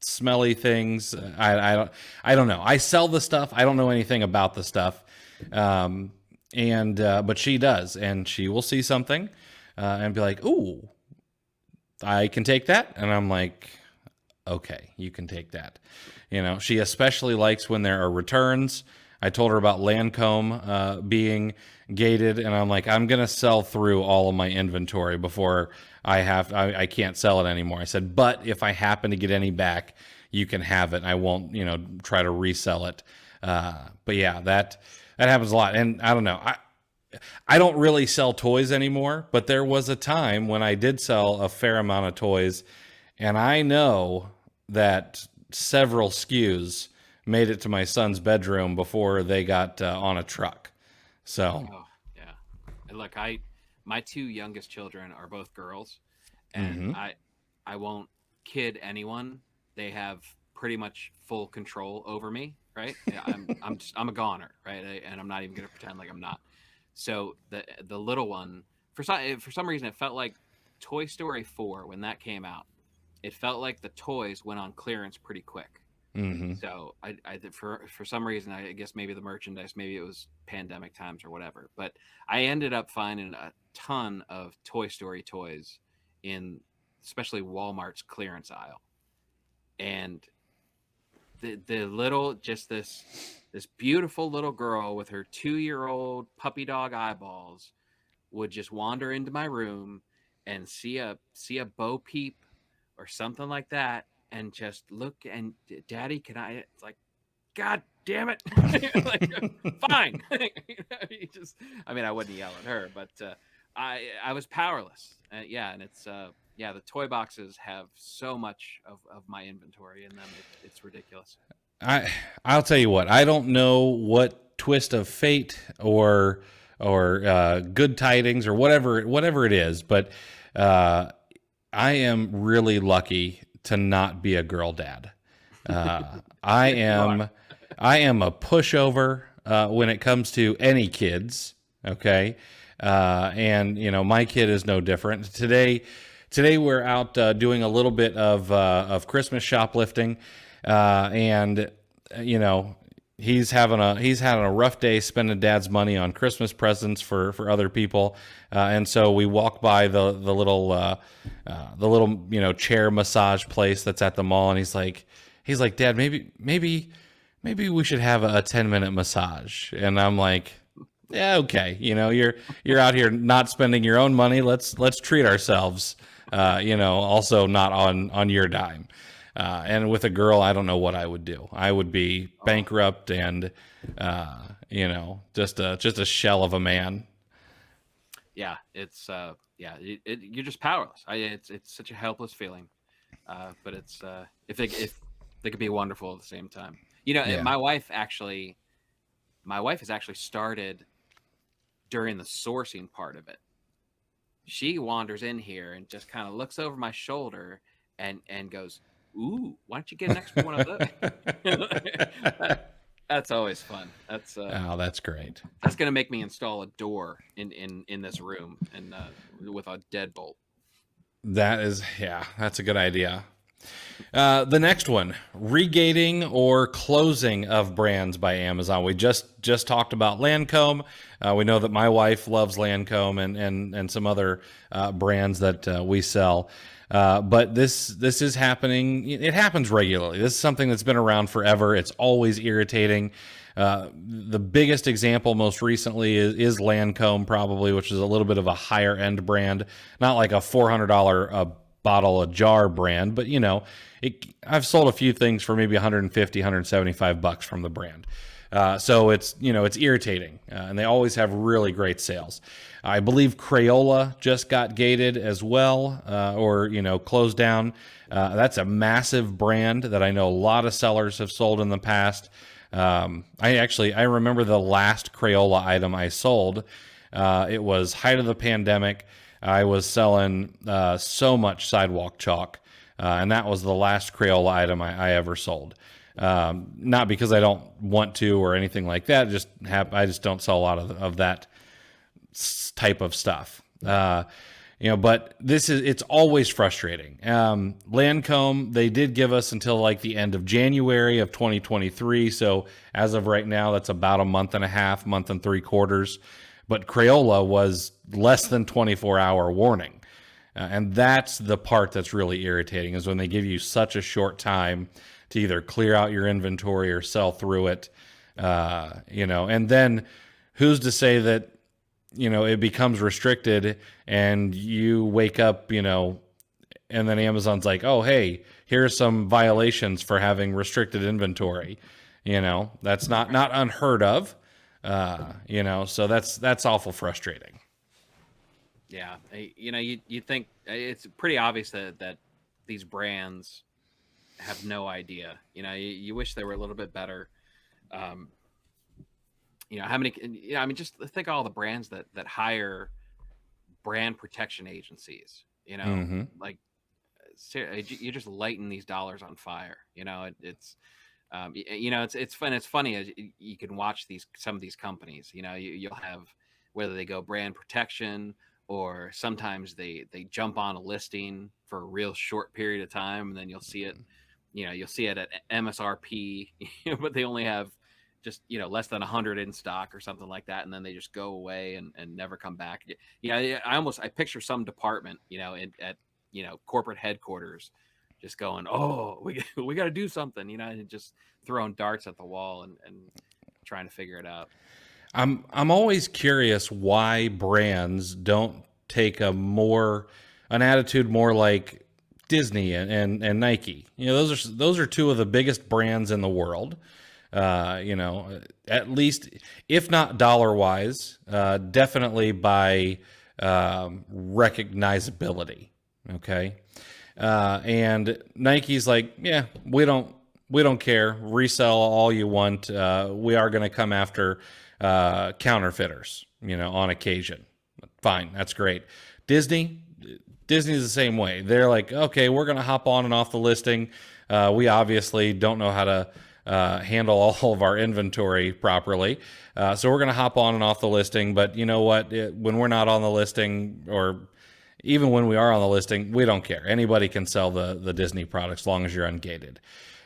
smelly things. I don't know. I sell the stuff. I don't know anything about the stuff. But she does, and she will see something and be like, "Ooh, I can take that," and I'm like, "Okay, you can take that." She especially likes when there are returns. I told her about Lancome being gated, and I'm like, I'm gonna sell through all of my inventory before I can't sell it anymore. I said, but if I happen to get any back, you can have it, and I won't try to resell it. But yeah, that happens a lot, and I don't know. I don't really sell toys anymore, but there was a time when I did sell a fair amount of toys, and I know that several SKUs made it to my son's bedroom before they got on a truck. So, yeah. And look, my 2 youngest children are both girls, and I won't kid anyone. They have pretty much full control over me, right? I'm a goner, right? And I'm not even gonna pretend like I'm not. So the little one, for some reason, it felt like Toy Story 4 when that came out. It felt like the toys went on clearance pretty quick. Mm-hmm. So for some reason, I guess maybe the merchandise, maybe it was pandemic times or whatever, but I ended up finding a ton of Toy Story toys in especially Walmart's clearance aisle. And the little, just this beautiful little girl with her 2-year-old puppy dog eyeballs would just wander into my room and see a Bo Peep or something like that, and just look and, Daddy, can I? It's like, God damn it! Like, fine. I mean, I wouldn't yell at her, but I was powerless. Yeah, and it's the toy boxes have so much of my inventory in them. It's ridiculous. I'll tell you what. I don't know what twist of fate or good tidings or whatever it is, but I am really lucky to not be a girl dad. I am a pushover when it comes to any kids. Okay, and my kid is no different. Today we're out doing a little bit of Christmas shoplifting, and he's having a rough day spending dad's money on Christmas presents for other people, and so we walk by the little chair massage place that's at the mall, and he's like, Dad, maybe we should have a 10-minute massage. And I'm like, yeah, okay, you're out here not spending your own money, let's treat ourselves, also not on your dime. And with a girl, I don't know what I would do. I would be bankrupt and, just a shell of a man. Yeah, it's you're just powerless. It's such a helpless feeling, but it's if they could be wonderful at the same time. Yeah. My wife has actually started during the sourcing part of it. She wanders in here and just kind of looks over my shoulder and goes, "Ooh, why don't you get an extra one of those?" That's always fun. That's that's great. That's gonna make me install a door in this room and with a deadbolt. That's a good idea. The next one, regating or closing of brands by Amazon. We just talked about Lancome. We know that my wife loves Lancome and some other brands that we sell. But this is happening. It happens regularly. This is something that's been around forever. It's always irritating. The biggest example most recently is Lancome, probably, which is a little bit of a higher end brand, not like a $400 bottle, a jar brand, but I've sold a few things for maybe 150, 175 bucks from the brand. So it's irritating, and they always have really great sales. I believe Crayola just got gated as well, or closed down. That's a massive brand that I know a lot of sellers have sold in the past. I remember the last Crayola item I sold. It was height of the pandemic. I was selling so much sidewalk chalk, and that was the last Crayola item I ever sold. Not because I don't want to or anything like that. I just don't sell a lot of that type of stuff. But it's always frustrating. Lancome, they did give us until like the end of January of 2023. So as of right now, that's about a month and a half, month and 3/4. But Crayola was less than 24-hour warning. And that's the part that's really irritating, is when they give you such a short time to either clear out your inventory or sell through it. And then who's to say that, it becomes restricted and you wake up, and then Amazon's like, oh, hey, here's some violations for having restricted inventory. That's not unheard of. So that's awful frustrating. Yeah. You think it's pretty obvious that these brands have no idea. You wish they were a little bit better. How many? Just think of all the brands that hire brand protection agencies. Mm-hmm. Like, you're just lighting these dollars on fire. It's fun. It's funny as you can watch some of these companies. You'll have, whether they go brand protection or sometimes they jump on a listing for a real short period of time, and then you'll see it, you'll see it at MSRP, but they only have just less than 100 in stock or something like that, and then they just go away and never come back. I picture some department at corporate headquarters just going, oh, we got to do something, and just throwing darts at the wall and trying to figure it out. I'm always curious why brands don't take an attitude more like Disney and Nike. Those are two of the biggest brands in the world. At least, if not dollar wise, definitely by recognizability. Okay. And Nike's like, yeah, we don't care. Resell all you want. We are going to come after counterfeiters, on occasion. Fine, that's great. Disney's the same way. They're like, okay, we're going to hop on and off the listing. We obviously don't know how to handle all of our inventory properly. So we're going to hop on and off the listing. But you know what? When we're not on the listing, or even when we are on the listing, we don't care. Anybody can sell the Disney products as long as you're ungated.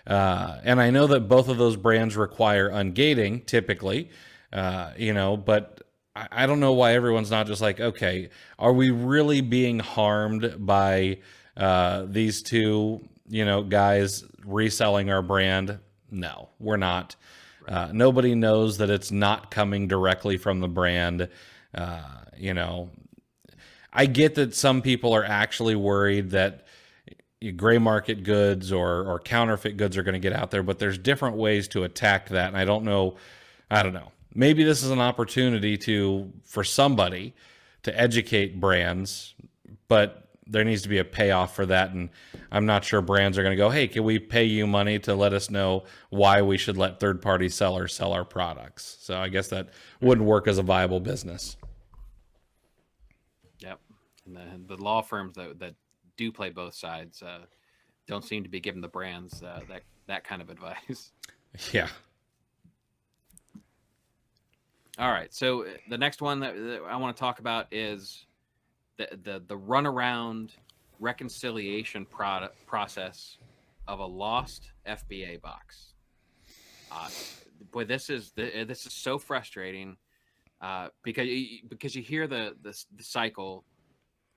And I know that both of those brands require ungating typically, but I don't know why everyone's not just like, okay, are we really being harmed by these two, guys reselling our brand? No, we're not. Nobody knows that it's not coming directly from the brand. I get that some people are actually worried that gray market goods or counterfeit goods are going to get out there, but there's different ways to attack that. And I don't know. Maybe this is an opportunity for somebody to educate brands, but there needs to be a payoff for that. And I'm not sure brands are going to go, hey, can we pay you money to let us know why we should let third-party sellers sell our products? So I guess that wouldn't work as a viable business. Yep. And the law firms that do play both sides don't seem to be giving the brands that kind of advice. Yeah. All right. So the next one that I want to talk about is the runaround reconciliation process of a lost FBA box. Boy, this is so frustrating because you hear the cycle,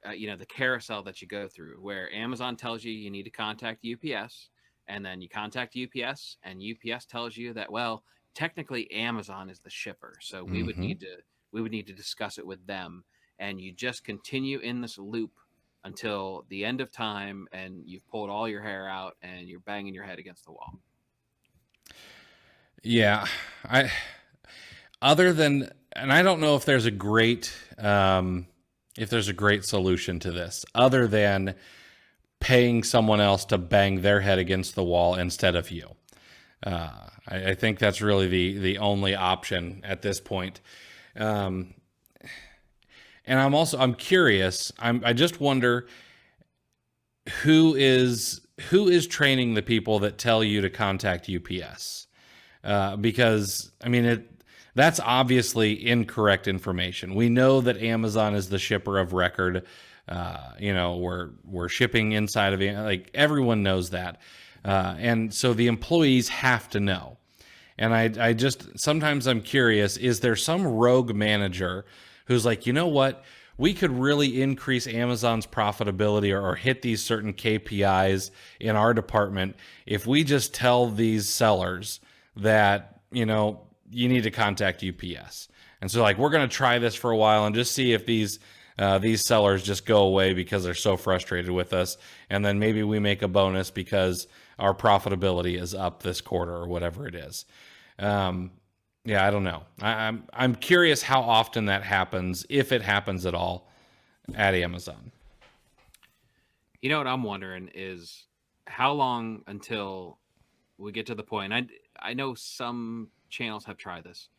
the carousel that you go through, where Amazon tells you need to contact UPS, and then you contact UPS, and UPS tells you that, well, technically Amazon is the shipper, so we would need to discuss it with them, and you just continue in this loop until the end of time, and you've pulled all your hair out and you're banging your head against the wall. Yeah, I don't know if there's a great solution to this other than paying someone else to bang their head against the wall instead of you. I think that's really the only option at this point. And I'm curious. I just wonder who is training the people that tell you to contact UPS, because that's obviously incorrect information. We know that Amazon is the shipper of record. We're shipping inside of it. Like, everyone knows that. And so the employees have to know. And I just, sometimes I'm curious, is there some rogue manager who's like, you know what, we could really increase Amazon's profitability or hit these certain KPIs in our department if we just tell these sellers that, you need to contact UPS. And so, like, we're going to try this for a while and just see if these sellers just go away because they're so frustrated with us. And then maybe we make a bonus because our profitability is up this quarter or whatever it is. I don't know. I'm curious how often that happens, if it happens at all, at Amazon. You know what I'm wondering is how long until we get to the point. I know some channels have tried this,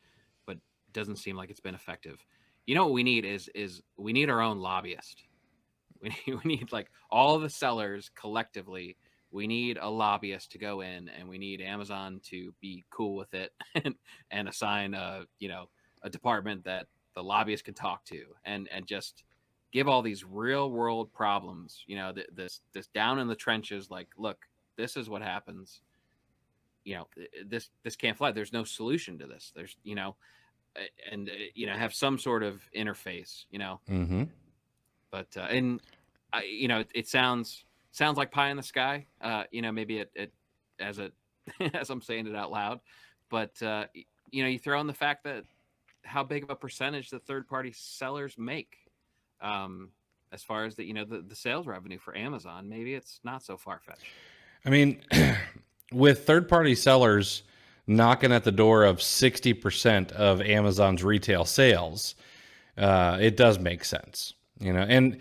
but it doesn't seem like it's been effective. You know what we need is we need our own lobbyist. We need like all the sellers collectively. We need a lobbyist to go in, and we need Amazon to be cool with it and assign a department that the lobbyist can talk to and just give all these real world problems, this down in the trenches, like, look, this is what happens. This can't fly. There's no solution to this. There's, and have some sort of interface, Mm-hmm. but and it sounds like pie in the sky. Maybe it as a as I'm saying it out loud, but you throw in the fact that how big of a percentage the third party sellers make, as far as the sales revenue for Amazon. Maybe it's not so far fetched. I mean, with third party sellers knocking at the door of 60% of Amazon's retail sales, it does make sense, and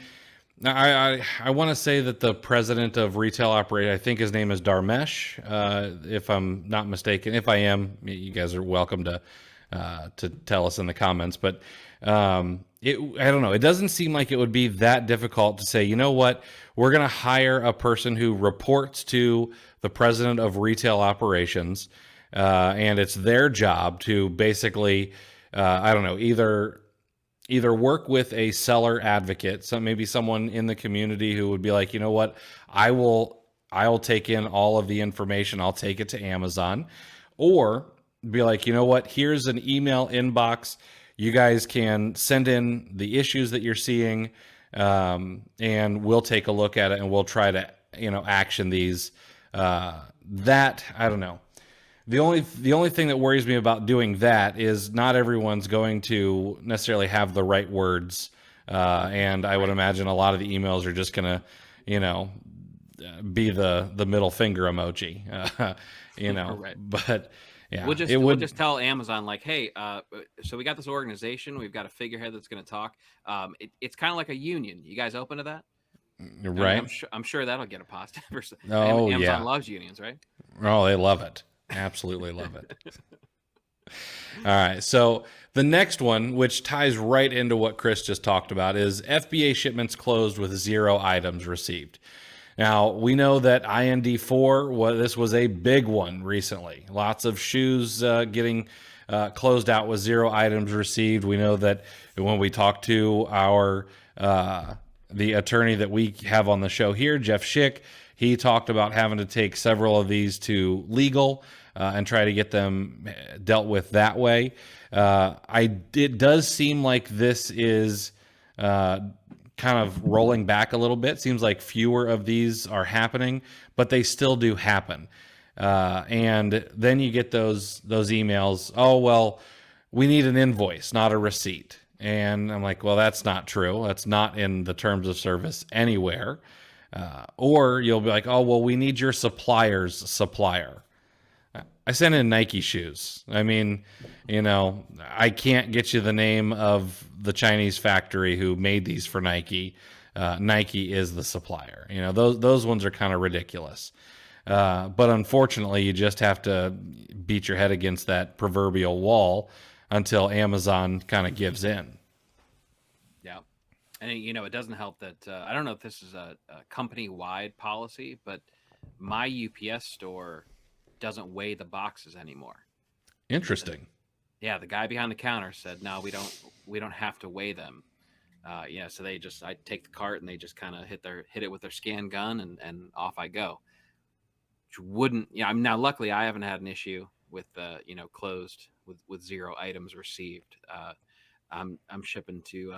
I want to say that the president of retail operate, I think his name is Dharmesh, if I'm not mistaken. If I am, you guys are welcome to tell us in the comments. But I don't know. It doesn't seem like it would be that difficult to say, you know what, we're going to hire a person who reports to the president of retail operations, and it's their job to basically, I don't know, either work with a seller advocate, so maybe someone in the community who would be like, you know what, I'll take in all of the information, I'll take it to Amazon, or be like, you know what, here's an email inbox, you guys can send in the issues that you're seeing, and we'll take a look at it and we'll try to, action these. That, I don't know. The only thing that worries me about doing that is not everyone's going to necessarily have the right words, and I would imagine a lot of the emails are just gonna, be the middle finger emoji, Right. But yeah, we'll just tell Amazon, like, hey, so we got this organization, we've got a figurehead that's going to talk. It's kind of like a union. You guys open to that? Right. I'm sure that'll get a positive. Oh, Amazon yeah. loves unions, right? Oh, they love it. Absolutely love it. All right. So the next one, which ties right into what Chris just talked about, is FBA shipments closed with 0 items received. Now, we know that IND4, this was a big one recently. Lots of shoes getting closed out with 0 items received. We know that when we talked to the attorney that we have on the show here, Jeff Schick, he talked about having to take several of these to legal and try to get them dealt with that way. It does seem like this is kind of rolling back a little bit. Seems like fewer of these are happening, but they still do happen. And then you get those emails, oh, well, we need an invoice, not a receipt. And I'm like, well, that's not true. That's not in the terms of service anywhere. Or you'll be like, oh, well, we need your supplier's supplier. I sent in Nike shoes. I mean, I can't get you the name of the Chinese factory who made these for Nike. Nike is the supplier. Those ones are kind of ridiculous. But unfortunately, you just have to beat your head against that proverbial wall until Amazon kind of gives in. Yeah. And, it doesn't help that I don't know if this is a company-wide policy, but my UPS store doesn't weigh the boxes anymore. Interesting. Yeah, the guy behind the counter said, no, we don't have to weigh them. So I take the cart and they just kind of hit it with their scan gun and off I go. Which wouldn't, now luckily I haven't had an issue with closed with 0 items received. I'm shipping to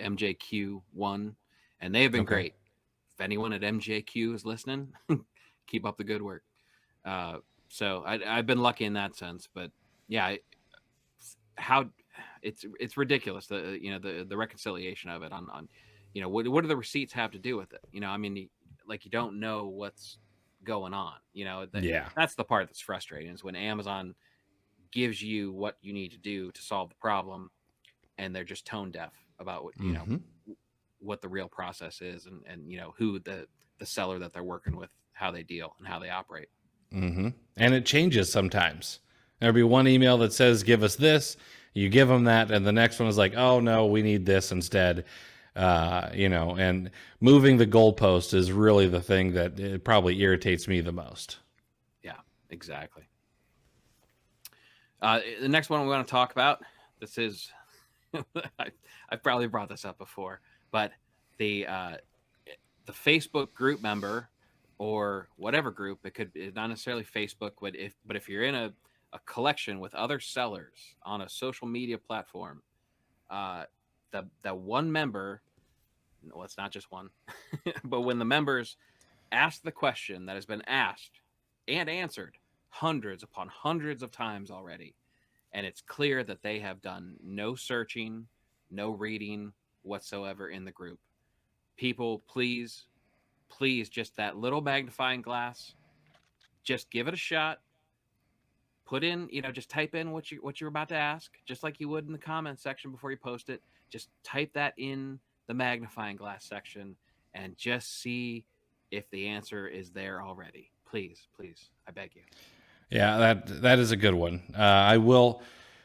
MJQ1, and they have been great. If anyone at MJQ is listening, keep up the good work. So I've been lucky in that sense, but yeah, it's ridiculous, the reconciliation of it on what do the receipts have to do with it? You don't know what's going on. That's the part that's frustrating, is when Amazon gives you what you need to do to solve the problem, and they're just tone deaf about what what the real process is, and who the seller that they're working with, how they deal and how they operate. Mm-hmm. And it changes sometimes. There'll be one email that says, give us this, you give them that, and the next one is like, oh no, we need this instead. And moving the goalpost is really the thing that it probably irritates me the most. Yeah, exactly. The next one we want to talk about, this is, I've probably brought this up before. but the Facebook group member or whatever group, it's not necessarily Facebook, but if you're in a collection with other sellers on a social media platform, the one member, well, it's not just one, but when the members ask the question that has been asked and answered hundreds upon hundreds of times already, and it's clear that they have done no searching, no reading whatsoever in the group, people, please, just that little magnifying glass, just give it a shot. Put in, just type in what you're about to ask, just like you would in the comment section before you post it. Just type that in the magnifying glass section and just see if the answer is there already. Please, I beg you. Yeah, that is a good one. I will.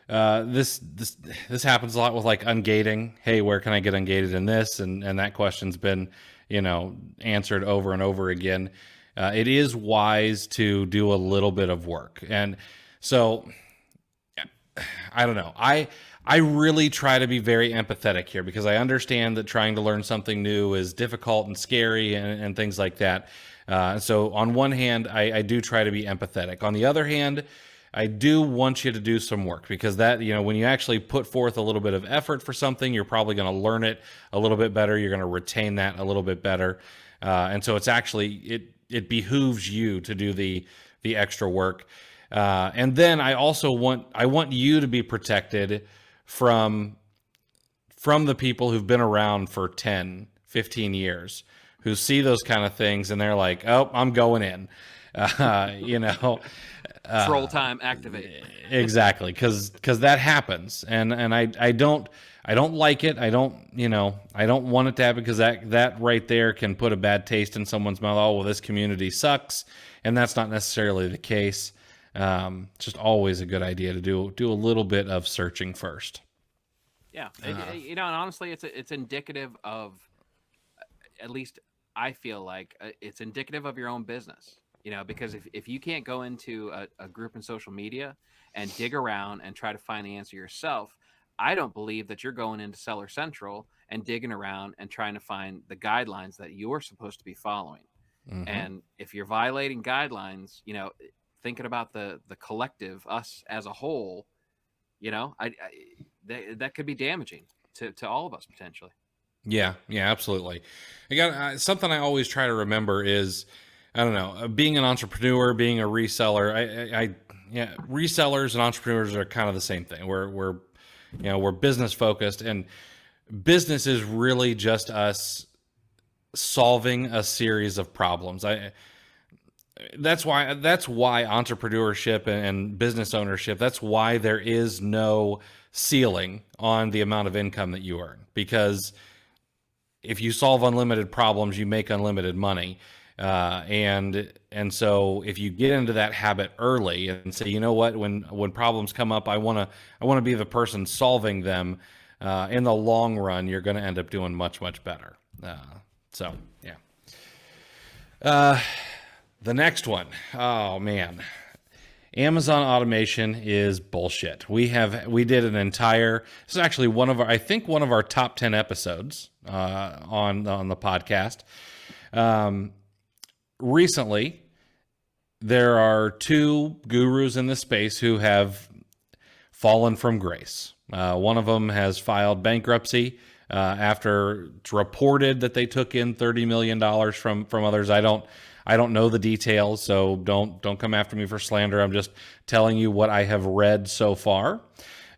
This happens a lot with like ungating. Hey, where can I get ungated in this? And that question's been, answered over and over again. It is wise to do a little bit of work, and so I don't know. I really try to be very empathetic here because I understand that trying to learn something new is difficult and scary and things like that. So on one hand, I do try to be empathetic. On the other hand, I do want you to do some work because that, when you actually put forth a little bit of effort for something, you're probably going to learn it a little bit better. You're going to retain that a little bit better. And so it's actually, it behooves you to do the extra work. And then I also want you to be protected from the people who've been around for 10, 15 years, who see those kind of things and they're like, oh, I'm going in, Troll time, activate. Exactly. Cause that happens. And I don't like it. I don't want it to happen because that right there can put a bad taste in someone's mouth. Oh, well, this community sucks. And that's not necessarily the case. Just always a good idea to do a little bit of searching first. Yeah. And honestly, it's indicative of, at least I feel like it's indicative of your own business, because if you can't go into a group in social media and dig around and try to find the answer yourself, I don't believe that you're going into Seller Central and digging around and trying to find the guidelines that you're supposed to be following. Mm-hmm. And if you're violating guidelines, thinking about the collective, us as a whole, that could be damaging to all of us potentially. Yeah, absolutely. I got something I always try to remember is, I don't know, being an entrepreneur, being a reseller. Resellers and entrepreneurs are kind of the same thing. We're business focused, and business is really just us solving a series of problems. That's why entrepreneurship and business ownership, that's why there is no ceiling on the amount of income that you earn, because if you solve unlimited problems, you make unlimited money. And so if you get into that habit early and say, you know what, when problems come up, I want to be the person solving them, in the long run, you're going to end up doing much, much better. So yeah. The next one, oh man, Amazon automation is bullshit. We did an entire, this is actually one of our top 10 episodes, on the podcast. Recently, there are two gurus in this space who have fallen from grace. One of them has filed bankruptcy, after it's reported that they took in $30 million from others. I don't know the details, so don't come after me for slander. I'm just telling you what I have read so far.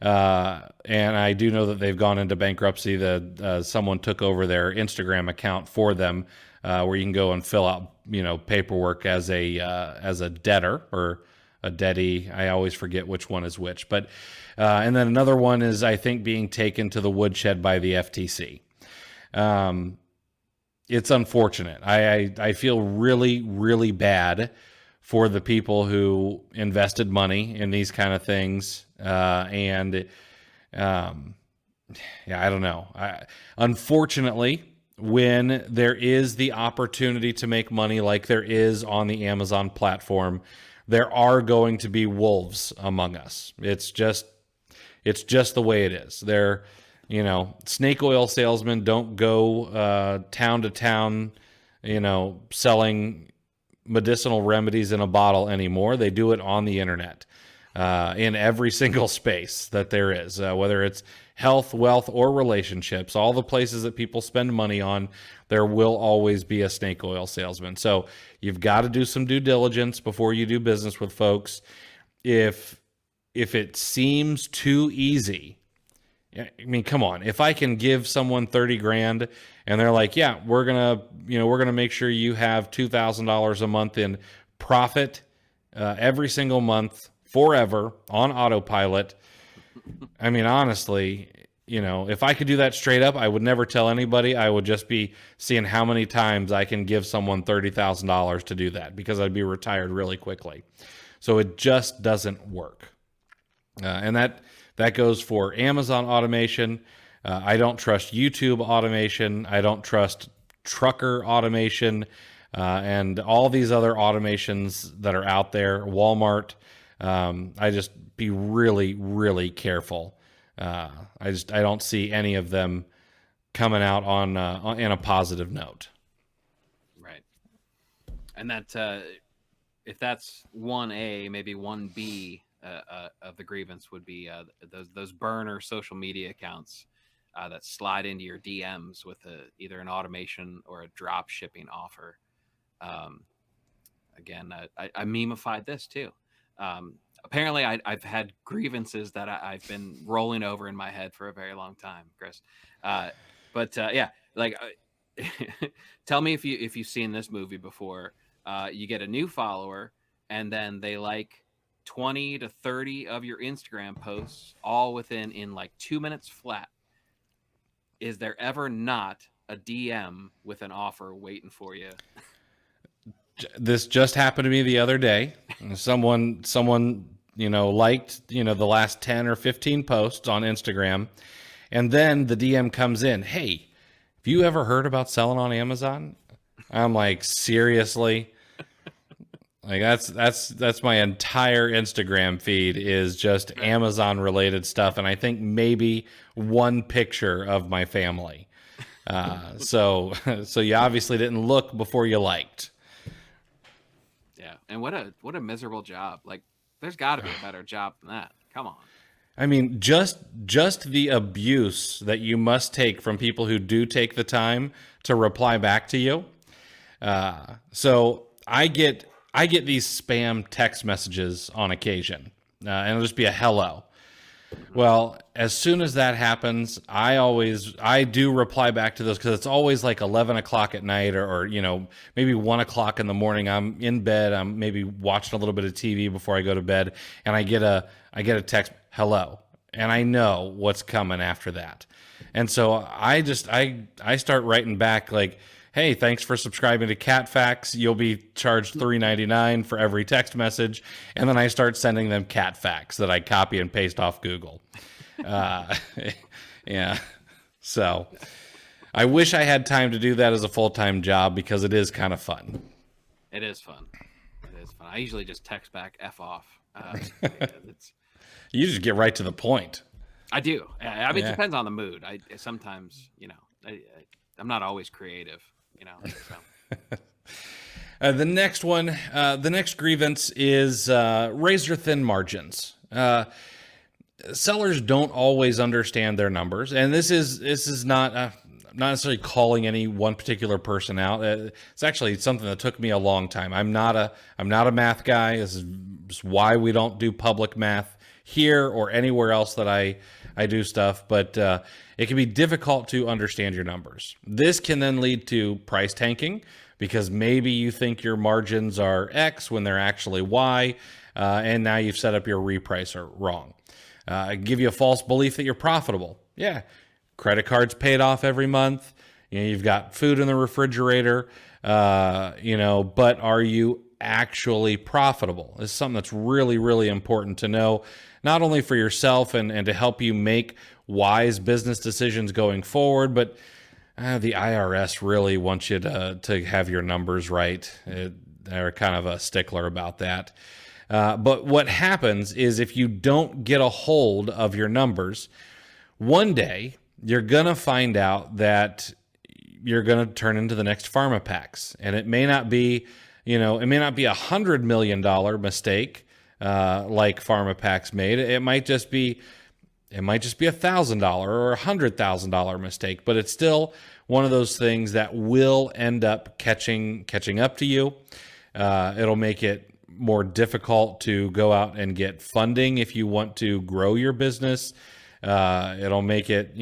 And I do know that they've gone into bankruptcy. Someone took over their Instagram account for them, where you can go and fill out, paperwork as a debtor or a dettee. I always forget which one is which. But and then another one is, I think, being taken to the woodshed by the FTC. It's unfortunate. I feel really, really bad for the people who invested money in these kind of things. I don't know. Unfortunately, when there is the opportunity to make money like there is on the Amazon platform, there are going to be wolves among us. It's just the way it is. Snake oil salesmen don't go town to town, selling medicinal remedies in a bottle anymore. They do it on the internet, in every single space that there is, whether it's health, wealth, or relationships, all the places that people spend money on, there will always be a snake oil salesman. So you've got to do some due diligence before you do business with folks. If it seems too easy, I mean, come on. If I can give someone 30 grand and they're like, yeah, we're going to make sure you have $2,000 a month in profit, every single month forever on autopilot. I mean, honestly, if I could do that straight up, I would never tell anybody. I would just be seeing how many times I can give someone $30,000 to do that, because I'd be retired really quickly. So it just doesn't work. And that goes for Amazon automation. I don't trust YouTube automation. I don't trust trucker automation, and all these other automations that are out there. Walmart. I just be really, really careful. I don't see any of them coming out on in a positive note. Right. And that if that's 1A, maybe 1B of the grievance would be those burner social media accounts that slide into your DMs with either an automation or a drop shipping offer. Again, I memified this too. Apparently, I've had grievances that I've been rolling over in my head for a very long time, Chris. Yeah, like, tell me if you've seen this movie before. You get a new follower, and then they like 20 to 30 of your Instagram posts, all in like 2 minutes flat. Is there ever not a DM with an offer waiting for you? This just happened to me the other day. Someone liked, the last 10 or 15 posts on Instagram. And then the DM comes in, hey, have you ever heard about selling on Amazon? I'm like, seriously? Like, that's my entire Instagram feed is just Amazon related stuff. And I think maybe one picture of my family. So you obviously didn't look before you liked. Yeah. And what a miserable job. Like, there's got to be a better job than that. Come on. I mean, just the abuse that you must take from people who do take the time to reply back to you. So I get these spam text messages on occasion, and it'll just be a hello. Well, as soon as that happens, I do reply back to those, because it's always like 11 o'clock at night or maybe 1 o'clock in the morning. I'm in bed. I'm maybe watching a little bit of TV before I go to bed, and I get a text, hello, and I know what's coming after that. And so I start writing back like, hey, thanks for subscribing to Cat Facts. You'll be charged $3.99 for every text message. And then I start sending them cat facts that I copy and paste off Google. Yeah. So I wish I had time to do that as a full-time job, because it is kind of fun. It is fun. I usually just text back F off. You just get right to the point. I do. I mean, It depends on the mood. Sometimes, I'm not always creative. So. The next grievance is razor thin margins. Sellers don't always understand their numbers, and this is not necessarily calling any one particular person out. It's actually something that took me a long time. I'm not a math guy. This is why we don't do public math here or anywhere else that I do stuff, but it can be difficult to understand your numbers. This can then lead to price tanking, because maybe you think your margins are X when they're actually Y, and now you've set up your repricer wrong. Give you a false belief that you're profitable. Yeah, credit cards paid off every month. You've got food in the refrigerator, but are you actually profitable? This is something that's really, really important to know, not only for yourself and to help you make wise business decisions going forward, but the IRS really wants you to have your numbers right. They're kind of a stickler about that. But what happens is, if you don't get a hold of your numbers, one day you're going to find out that you're going to turn into the next pharma packs. And it may not be, it may not be $100 million mistake like pharma packs made. It might just be $1,000 or $100,000 mistake, but it's still one of those things that will end up catching up to you. It'll make it more difficult to go out and get funding if you want to grow your business. It'll make it,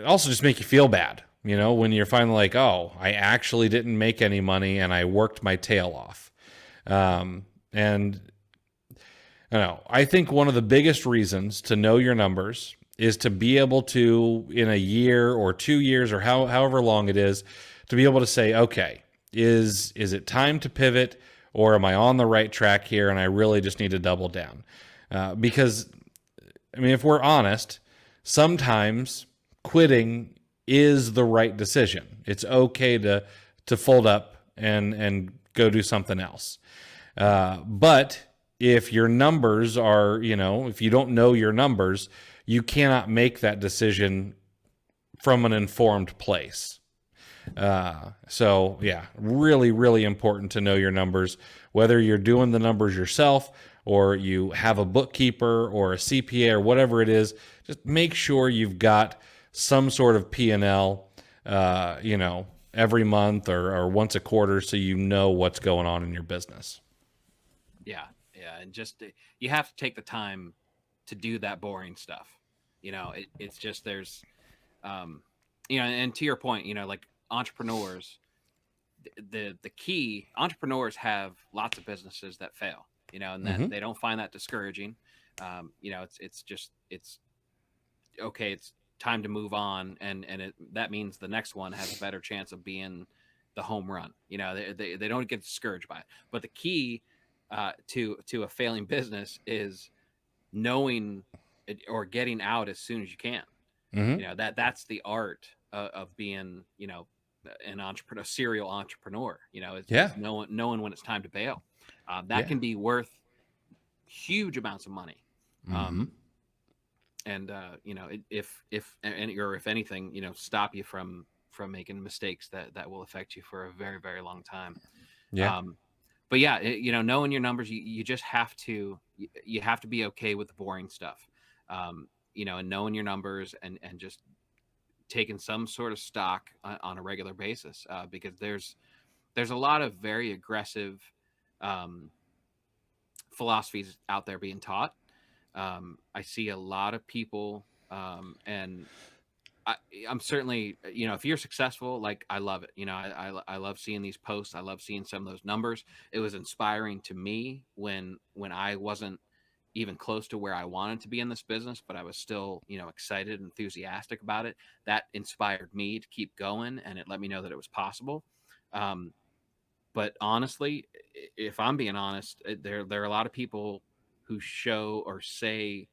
also just make you feel bad, when you're finally like, oh, I actually didn't make any money and I worked my tail off. And I think one of the biggest reasons to know your numbers is to be able to, in a year or 2 years or however long it is, to be able to say, okay, is it time to pivot, or am I on the right track here and I really just need to double down? Because, if we're honest, sometimes quitting is the right decision. It's okay to fold up and go do something else. But if your numbers are, if you don't know your numbers, you cannot make that decision from an informed place. So yeah, really, really important to know your numbers, whether you're doing the numbers yourself or you have a bookkeeper or a CPA or whatever it is. Just make sure you've got some sort of P&L, every month or once a quarter, so you know what's going on in your business. Yeah. And just, you have to take the time to do that boring stuff. It's just, there's, and to your point, like entrepreneurs, the key, entrepreneurs have lots of businesses that fail, and that they don't find that discouraging. It's okay. It's time to move on. And that means the next one has a better chance of being the home run. They don't get discouraged by it. But the key to a failing business is knowing it, or getting out as soon as you can. That's the art of being, an entrepreneur, a serial entrepreneur. It's knowing when it's time to bail. That can be worth huge amounts of money. If anything, stop you from making mistakes that will affect you for a very, very long time. But yeah, knowing your numbers, you just have to, you have to be okay with the boring stuff, and knowing your numbers and just taking some sort of stock on a regular basis, because there's a lot of very aggressive philosophies out there being taught. I see a lot of people, and I'm certainly, if you're successful, like, I love it. I love seeing these posts. I love seeing some of those numbers. It was inspiring to me when I wasn't even close to where I wanted to be in this business, but I was still, excited and enthusiastic about it. That inspired me to keep going, and it let me know that it was possible. But honestly, if I'm being honest, there are a lot of people who show or say,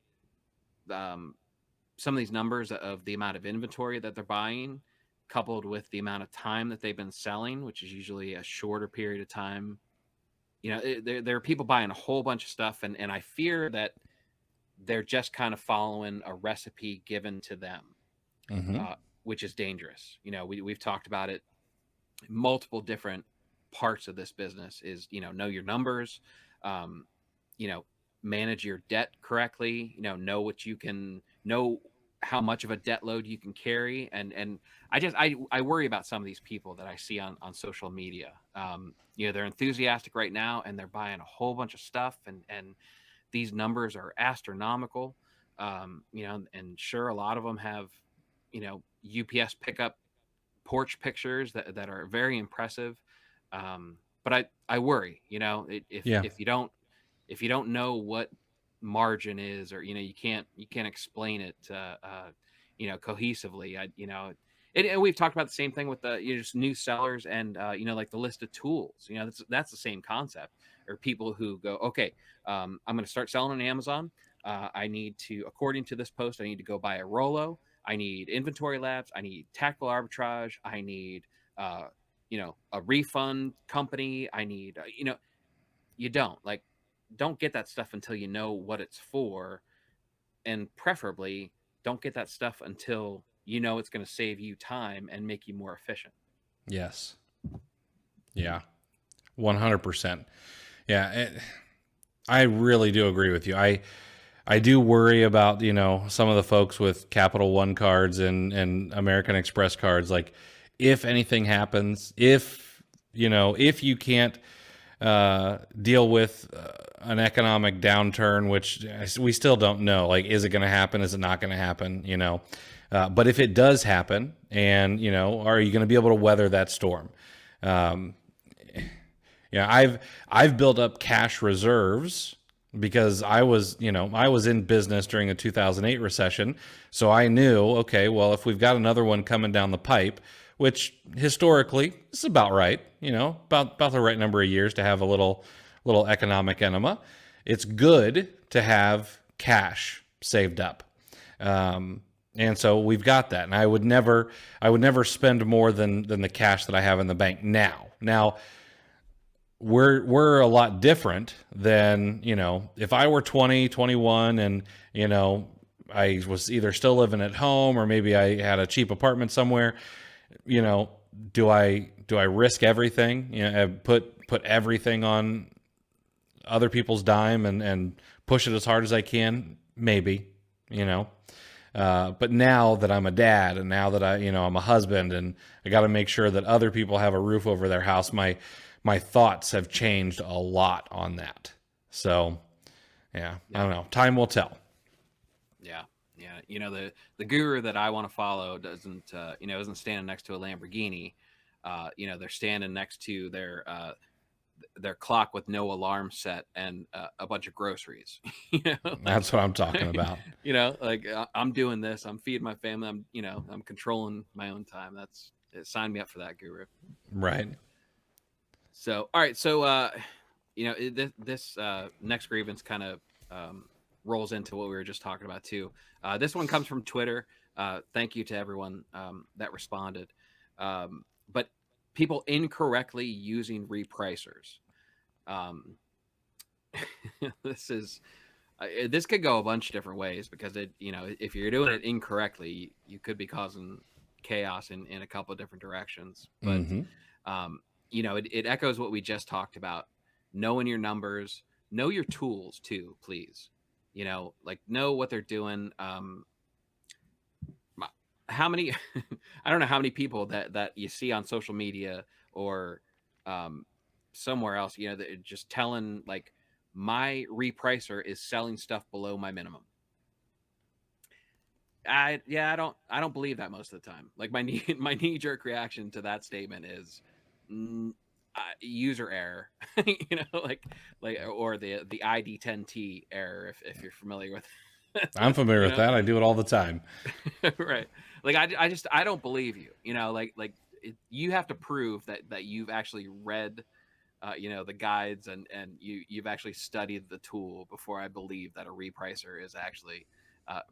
some of these numbers of the amount of inventory that they're buying, coupled with the amount of time that they've been selling, which is usually a shorter period of time. There are people buying a whole bunch of stuff, and I fear that they're just kind of following a recipe given to them, which is dangerous. We've talked about it. Multiple different parts of this business is, know your numbers, manage your debt correctly, know what you can, know how much of a debt load you can carry. And I worry about some of these people that I see on social media. They're enthusiastic right now and they're buying a whole bunch of stuff, and these numbers are astronomical. And sure, a lot of them have, UPS pickup porch pictures that are very impressive. But I worry, if you don't know what margin is, or you can't explain it cohesively. And we've talked about the same thing with the just new sellers, and like the list of tools. That's the same concept. Or people who go, okay, I'm going to start selling on Amazon. I need to, according to this post, I need to go buy a Rolo. I need inventory labs. I need tactical arbitrage. I need a refund company. I need you don't get that stuff until you know what it's for, and preferably don't get that stuff until you know it's going to save you time and make you more efficient. Yes. Yeah. 100%. Yeah. I really do agree with you. I do worry about, some of the folks with Capital One cards and American Express cards. Like, if anything happens, if you can't deal with an economic downturn, which we still don't know, like, is it going to happen? Is it not going to happen? But if it does happen, and, are you going to be able to weather that storm? I've built up cash reserves because I was in business during the 2008 recession. So I knew, okay, well, if we've got another one coming down the pipe, which historically is about right, about the right number of years to have a little economic enema, it's good to have cash saved up. And so we've got that. And I would never spend more than the cash that I have in the bank now. Now, we're a lot different than, if I were 20, 21 and, I was either still living at home or maybe I had a cheap apartment somewhere, do I risk everything, put everything on other people's dime and push it as hard as I can? Maybe, but now that I'm a dad and now that I'm a husband and I got to make sure that other people have a roof over their house, my thoughts have changed a lot on that. So, yeah, I don't know. Time will tell. Yeah. The guru that I want to follow isn't standing next to a Lamborghini. They're standing next to their clock with no alarm set and a bunch of groceries. That's what I'm talking about. I'm doing this. I'm feeding my family. I'm controlling my own time. Sign me up for that, guru. Right. So, all right. So, this next grievance kind of rolls into what we were just talking about too. This one comes from Twitter. Thank you to everyone that responded. But people incorrectly using repricers. This could go a bunch of different ways because if you're doing it incorrectly, you could be causing chaos in a couple of different directions. But it echoes what we just talked about. Knowing your numbers, know your tools too, please. Know what they're doing. How many, I don't know how many people that you see on social media or somewhere else, that just telling like my repricer is selling stuff below my minimum. I don't believe that most of the time. Like my knee jerk reaction to that statement is user error, or the ID10T error if you're familiar with. I'm familiar with that. I do it all the time. Right. Like I don't believe you. You have to prove that you've actually read the guides and you've actually studied the tool before I believe that a repricer is actually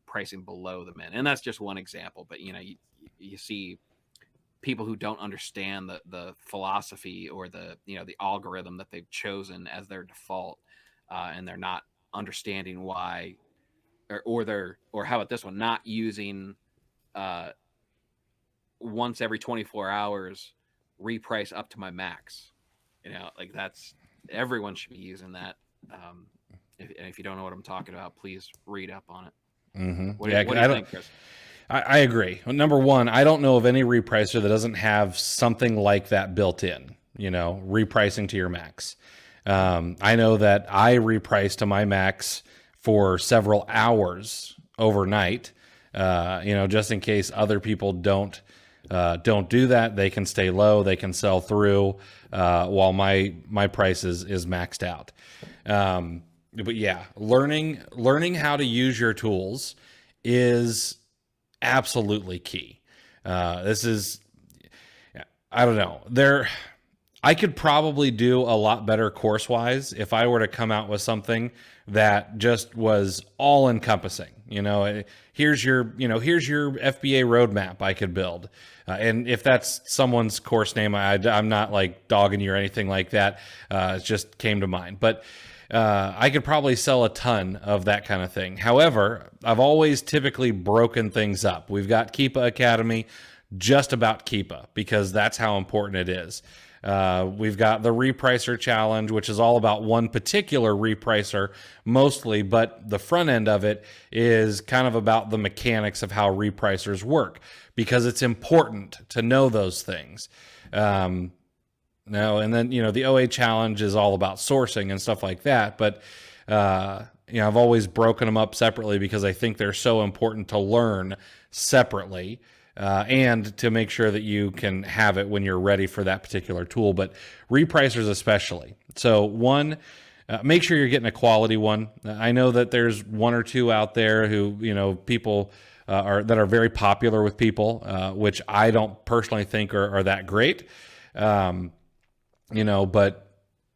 pricing below the min. And that's just one example, but you see people who don't understand the philosophy or the algorithm that they've chosen as their default, and they're not understanding why, or how about this one, not using once every 24 hours reprice up to my max. That's, everyone should be using that. If you don't know what I'm talking about, please read up on it. Mm-hmm. What do you think, Chris? I agree. Number one, I don't know of any repricer that doesn't have something like that built in, repricing to your max. I know that I reprice to my max for several hours overnight, just in case other people don't do that. They can stay low, they can sell through, while my price is maxed out. But yeah, learning how to use your tools is absolutely key. This is, I don't know, I could probably do a lot better course-wise if I were to come out with something that just was all encompassing. Here's your FBA roadmap I could build. And if that's someone's course name, I'm not like dogging you or anything like that. It just came to mind. But I could probably sell a ton of that kind of thing. However, I've always typically broken things up. We've got Keepa Academy, just about Keepa, because that's how important it is. We've got the Repricer Challenge, which is all about one particular repricer mostly, but the front end of it is kind of about the mechanics of how repricers work, because it's important to know those things. No, and then, the OA Challenge is all about sourcing and stuff like that. But, I've always broken them up separately because I think they're so important to learn separately and to make sure that you can have it when you're ready for that particular tool. But repricers especially. So make sure you're getting a quality one. I know that there's one or two out there who, people that are very popular with people, which I don't personally think are that great. But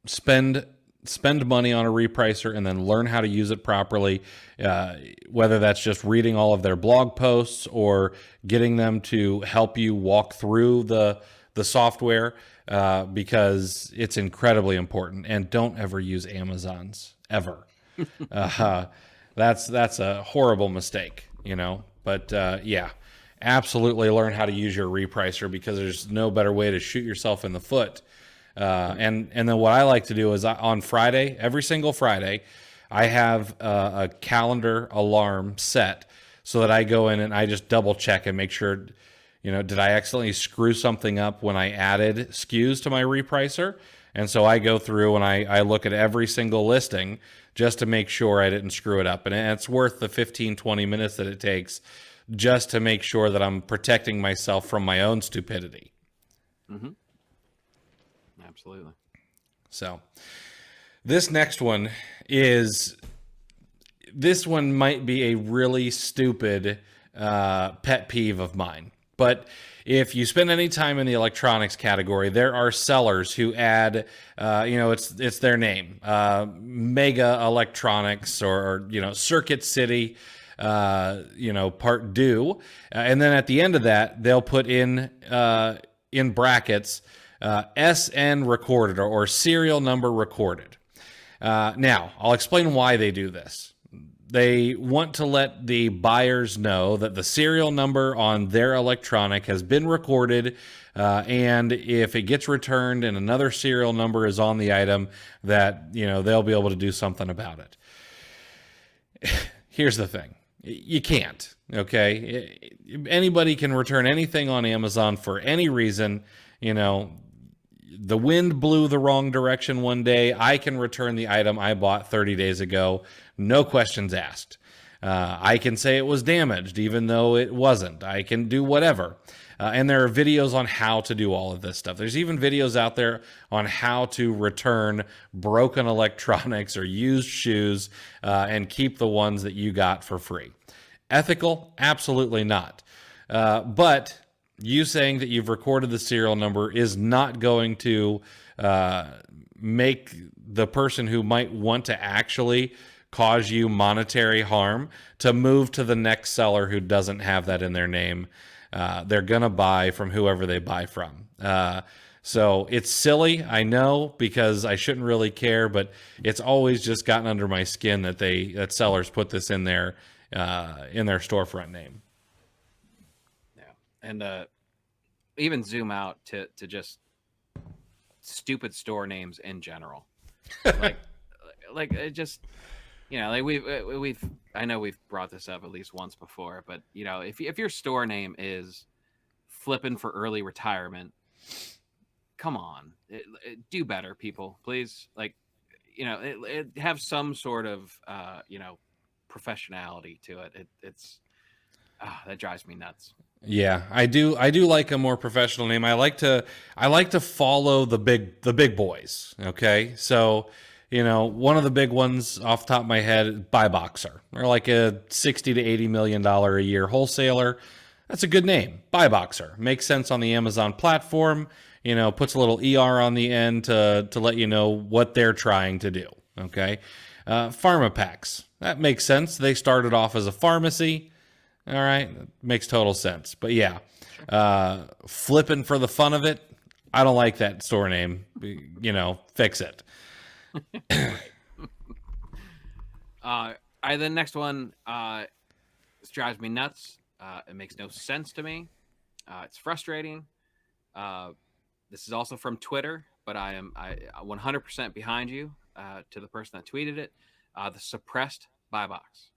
spend money on a repricer and then learn how to use it properly, whether that's just reading all of their blog posts or getting them to help you walk through the software, because it's incredibly important. And don't ever use Amazon's, ever. That's a horrible mistake, but absolutely learn how to use your repricer, because there's no better way to shoot yourself in the foot. And then what I like to do is on Friday, every single Friday, I have a calendar alarm set so that I go in and I just double check and make sure, did I accidentally screw something up when I added SKUs to my repricer? And so I go through and I look at every single listing just to make sure I didn't screw it up. And it's worth the 15, 20 minutes that it takes just to make sure that I'm protecting myself from my own stupidity. Mm-hmm. Absolutely. So this next one might be a really stupid pet peeve of mine. But if you spend any time in the electronics category, there are sellers who add, it's their name, Mega Electronics or Circuit City, part due. And then at the end of that, they'll put in brackets, SN recorded or serial number recorded. Now, I'll explain why they do this. They want to let the buyers know that the serial number on their electronic has been recorded, and if it gets returned and another serial number is on the item, that they'll be able to do something about it. Here's the thing. You can't, okay? Anybody can return anything on Amazon for any reason. The wind blew the wrong direction one day. I can return the item I bought 30 days ago. No questions asked. I can say it was damaged, even though it wasn't. I can do whatever. And there are videos on how to do all of this stuff. There's even videos out there on how to return broken electronics or used shoes and keep the ones that you got for free. Ethical? Absolutely not. But you saying that you've recorded the serial number is not going to make the person who might want to actually cause you monetary harm to move to the next seller who doesn't have that in their name. They're going to buy from whoever they buy from. So it's silly, I know, because I shouldn't really care, but it's always just gotten under my skin that sellers put this in their storefront name. And even zoom out to just stupid store names in general, like it just we've I know we've brought this up at least once before, but if your store name is flipping for early retirement, come on, do better, people, please. Have some sort of professionality to it. It's that drives me nuts. Yeah, I do like a more professional name. I like to follow the big boys. Okay, so one of the big ones off the top of my head, Buy Boxer. They're like a $60 to $80 million a year wholesaler. That's a good name, Buy Boxer. Makes sense on the Amazon platform. Puts a little ER on the end to let you know what they're trying to do. Okay, PharmaPacks. That makes sense. They started off as a pharmacy. All right, makes total sense. But yeah, flipping for the fun of it, I don't like that store name. Fix it. The next one, this drives me nuts. It makes no sense to me. It's frustrating. This is also from Twitter, but I 100% behind you. To the person that tweeted it, the suppressed buy box.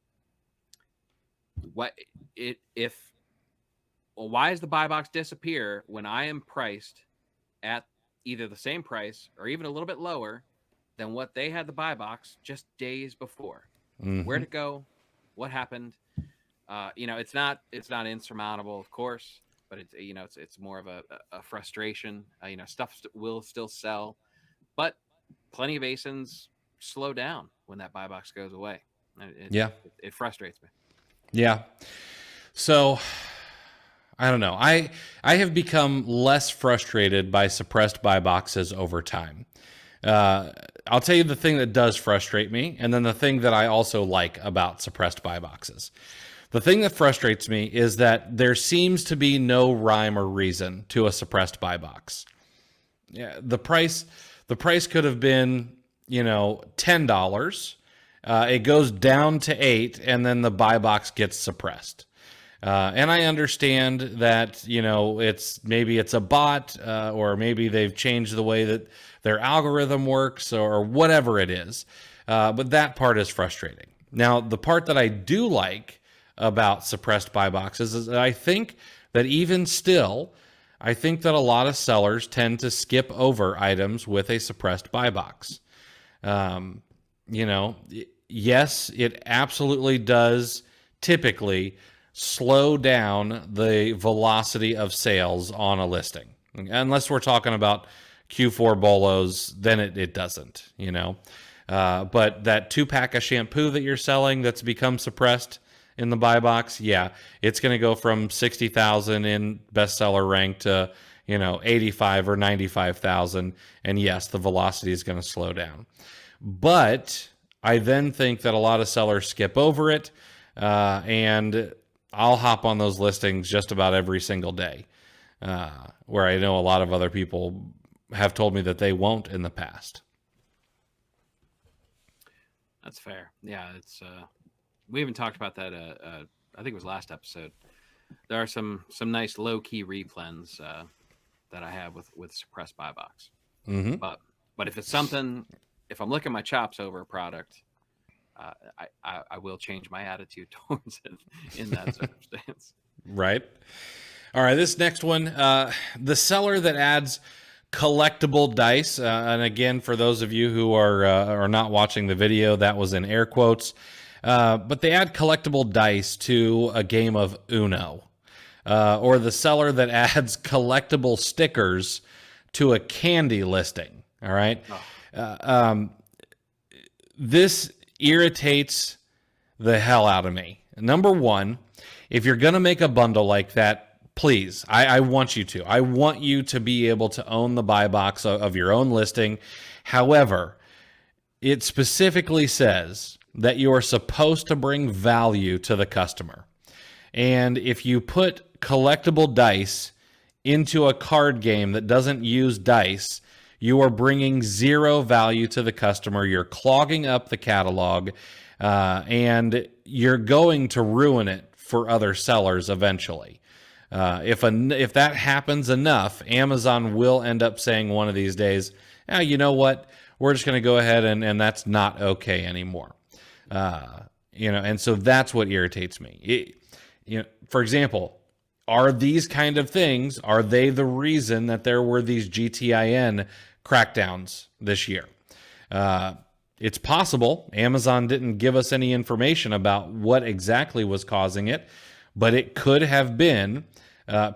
Why does the buy box disappear when I am priced at either the same price or even a little bit lower than what they had the buy box just days before? Mm-hmm. Where'd it go? What happened? It's not insurmountable, of course, but it's more of a frustration. Stuff will still sell, but plenty of ASINs slow down when that buy box goes away. It frustrates me. Yeah. So I don't know. I have become less frustrated by suppressed buy boxes over time. I'll tell you the thing that does frustrate me, and then the thing that I also like about suppressed buy boxes. The thing that frustrates me is that there seems to be no rhyme or reason to a suppressed buy box. Yeah, the price could have been, $10. It goes down to $8, and then the buy box gets suppressed. And I understand that, maybe it's a bot, or maybe they've changed the way that their algorithm works, or whatever it is. But that part is frustrating. Now, the part that I do like about suppressed buy boxes is that I think that even still, I think that a lot of sellers tend to skip over items with a suppressed buy box. Yes, it absolutely does typically slow down the velocity of sales on a listing. Unless we're talking about Q4 bolos, then it doesn't, But that 2-pack of shampoo that you're selling that's become suppressed in the buy box, yeah, it's going to go from 60,000 in bestseller rank to, 85 or 95,000. And yes, the velocity is going to slow down. But I then think that a lot of sellers skip over it, and I'll hop on those listings just about every single day, where I know a lot of other people have told me that they won't in the past. That's fair. Yeah, it's we even talked about that. I think it was last episode. There are some nice low key replens that I have with suppressed buy box. Mm-hmm. But if it's something, if I'm licking my chops over a product, I will change my attitude towards it in that circumstance. Right. All right. This next one, the seller that adds collectible dice, and again, for those of you who are not watching the video, that was in air quotes. But they add collectible dice to a game of Uno, or the seller that adds collectible stickers to a candy listing. All right. This irritates the hell out of me. Number one, if you're going to make a bundle like that, please, I want you to. I want you to be able to own the buy box of your own listing. However, it specifically says that you are supposed to bring value to the customer. And if you put collectible dice into a card game that doesn't use dice, you are bringing zero value to the customer. You're clogging up the catalog, and you're going to ruin it for other sellers eventually. If that happens enough, Amazon will end up saying one of these days, you know what? We're just going to go ahead and that's not okay anymore. And so that's what irritates me. For example, are these kind of things, are they the reason that there were these GTIN crackdowns this year? It's possible. Amazon didn't give us any information about what exactly was causing it, but it could have been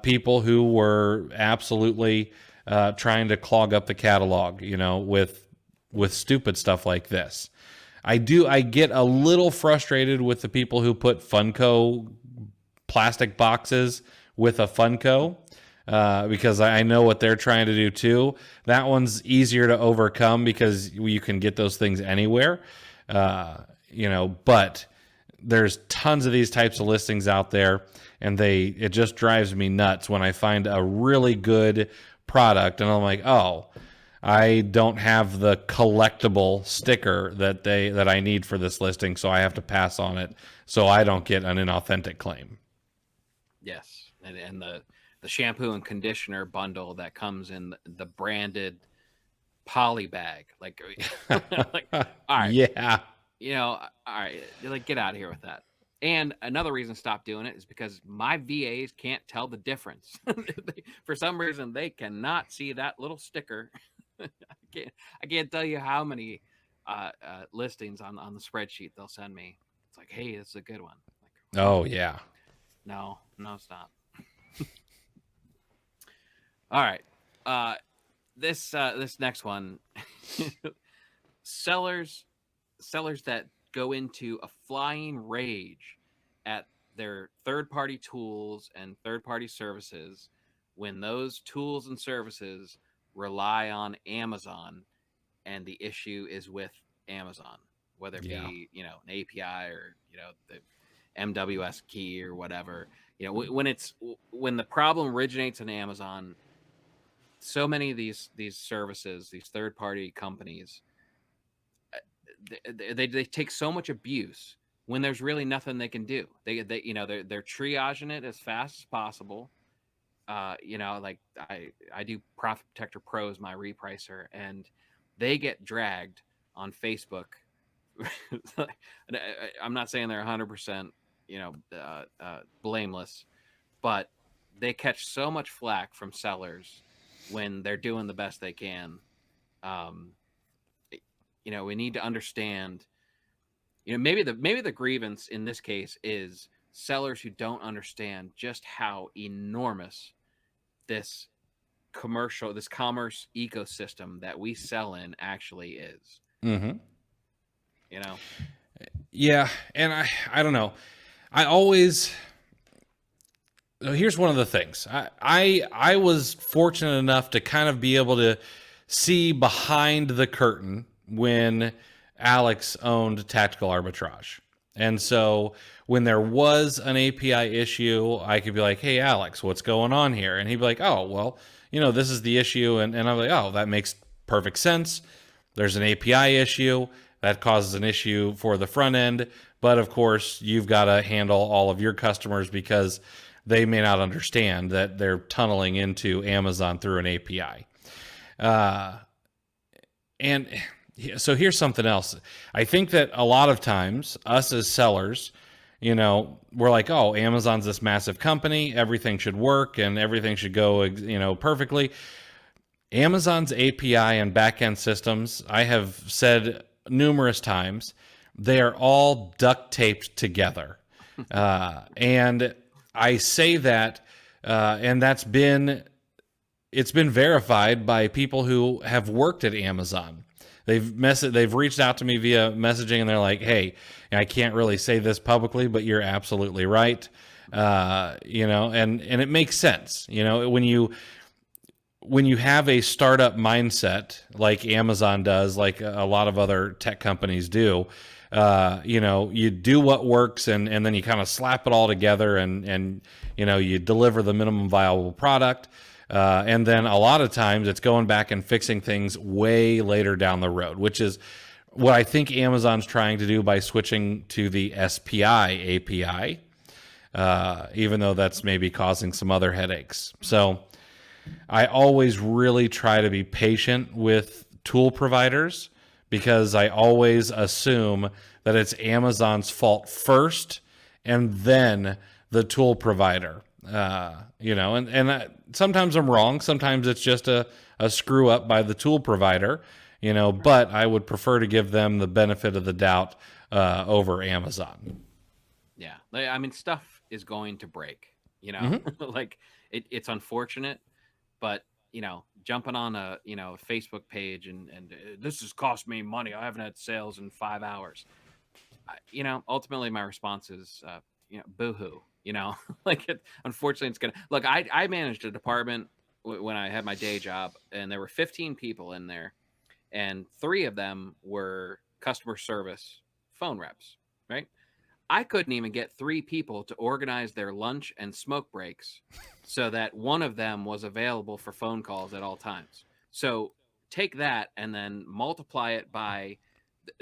people who were absolutely trying to clog up the catalog, with stupid stuff like this. I get a little frustrated with the people who put Funko plastic boxes with a Funko, because I know what they're trying to do too. That one's easier to overcome because you can get those things anywhere, but there's tons of these types of listings out there, and it just drives me nuts when I find a really good product and I'm like, oh, I don't have the collectible sticker that I need for this listing, so I have to pass on it so I don't get an inauthentic claim. Yes, and the shampoo and conditioner bundle that comes in the branded poly bag, like, like, all right, Yeah. all right, like, get out of here with that. And another reason to stop doing it is because my VAs can't tell the difference. For some reason, they cannot see that little sticker. I can't tell you how many listings on the spreadsheet they'll send me. It's like, hey, this is a good one. Like, Oh, yeah. no, it's not. All right. This next one, sellers that go into a flying rage at their third-party tools and third-party services when those tools and services rely on Amazon, and the issue is with Amazon, whether it be an API or the MWS key or whatever. When the problem originates in Amazon, so many of these services, these third-party companies, they take so much abuse when there's really nothing they can do. They're triaging it as fast as possible. Like I do Profit Protector Pro as my repricer, and they get dragged on Facebook. I'm not saying they're 100% blameless, but they catch so much flack from sellers when they're doing the best they can. We need to understand, maybe the grievance in this case is sellers who don't understand just how enormous this commerce ecosystem that we sell in actually is. Mm-hmm. Yeah. And I don't know. Here's one of the things. I was fortunate enough to kind of be able to see behind the curtain when Alex owned Tactical Arbitrage. And so when there was an API issue, I could be like, hey, Alex, what's going on here? And he'd be like, oh, well, this is the issue. And I'm like, oh, that makes perfect sense. There's an API issue that causes an issue for the front end. But of course, you've got to handle all of your customers because they may not understand that they're tunneling into Amazon through an API. And so here's something else. I think that a lot of times us as sellers, we're like, oh, Amazon's this massive company. Everything should work and everything should go, perfectly. Amazon's API and backend systems, I have said numerous times, they are all duct taped together. And I say that, and it's been verified by people who have worked at Amazon. They've reached out to me via messaging, and they're like, "Hey, I can't really say this publicly, but you're absolutely right." And it makes sense. When you have a startup mindset like Amazon does, like a lot of other tech companies do, you do what works and then you kind of slap it all together and you deliver the minimum viable product. And then a lot of times it's going back and fixing things way later down the road, which is what I think Amazon's trying to do by switching to the SPI API, even though that's maybe causing some other headaches. So I always really try to be patient with tool providers because I always assume that it's Amazon's fault first and then the tool provider. And sometimes I'm wrong. Sometimes it's just a screw up by the tool provider, but I would prefer to give them the benefit of the doubt over Amazon. Yeah. I mean, stuff is going to break, like it's unfortunate, but jumping on a Facebook page and this has cost me money. I haven't had sales in 5 hours. Ultimately my response is, boo-hoo. Unfortunately, it's gonna look. I managed a department when I had my day job, and there were 15 people in there, and 3 of them were customer service phone reps. Right? I couldn't even get 3 people to organize their lunch and smoke breaks so that one of them was available for phone calls at all times. So take that and then multiply it by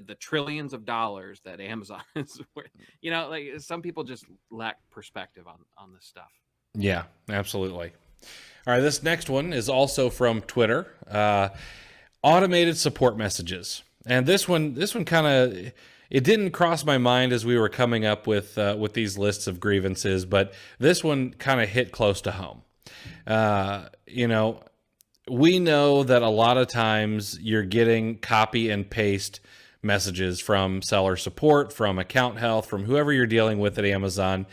the trillions of dollars that Amazon is worth. You know, like some people just lack perspective on this stuff. Yeah, absolutely. All right, this next one is also from Twitter. Automated support messages, and this one kind of, it didn't cross my mind as we were coming up with these lists of grievances, but this one kind of hit close to home. You know, we know that a lot of times you're getting copy and paste messages from seller support, from account health, from whoever you're dealing with at Amazon.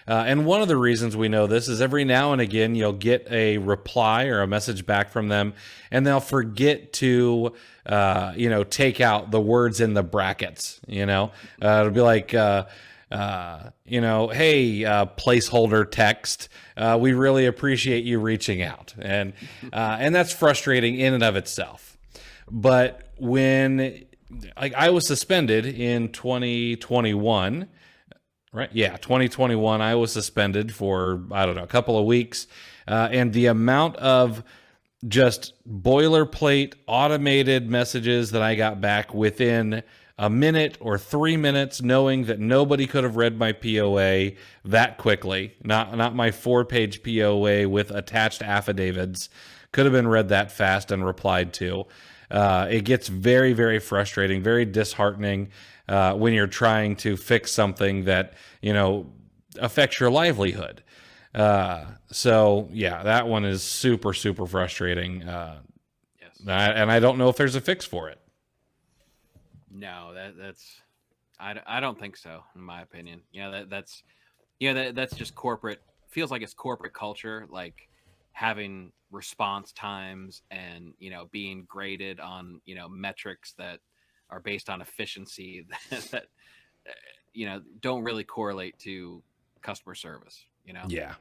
And one of the reasons we know this is every now and again, you'll get a reply or a message back from them, and they'll forget to, take out the words in the brackets. It'll be like, hey, placeholder text. We really appreciate you reaching out. And that's frustrating in and of itself. But when, like, I was suspended in 2021, right? Yeah, 2021, I was suspended for, I don't know, a couple of weeks. And the amount of just boilerplate automated messages that I got back within a minute or 3 minutes, knowing that nobody could have read my POA that quickly, not my 4-page POA with attached affidavits, could have been read that fast and replied to. It gets very, very frustrating, very disheartening when you're trying to fix something that, affects your livelihood. So yeah, that one is super, super frustrating. Yes. And I don't know if there's a fix for it. No, I don't think so, in my opinion. That's just corporate, feels like it's corporate culture, like having response times and, being graded on, metrics that are based on efficiency that don't really correlate to customer service, Yeah.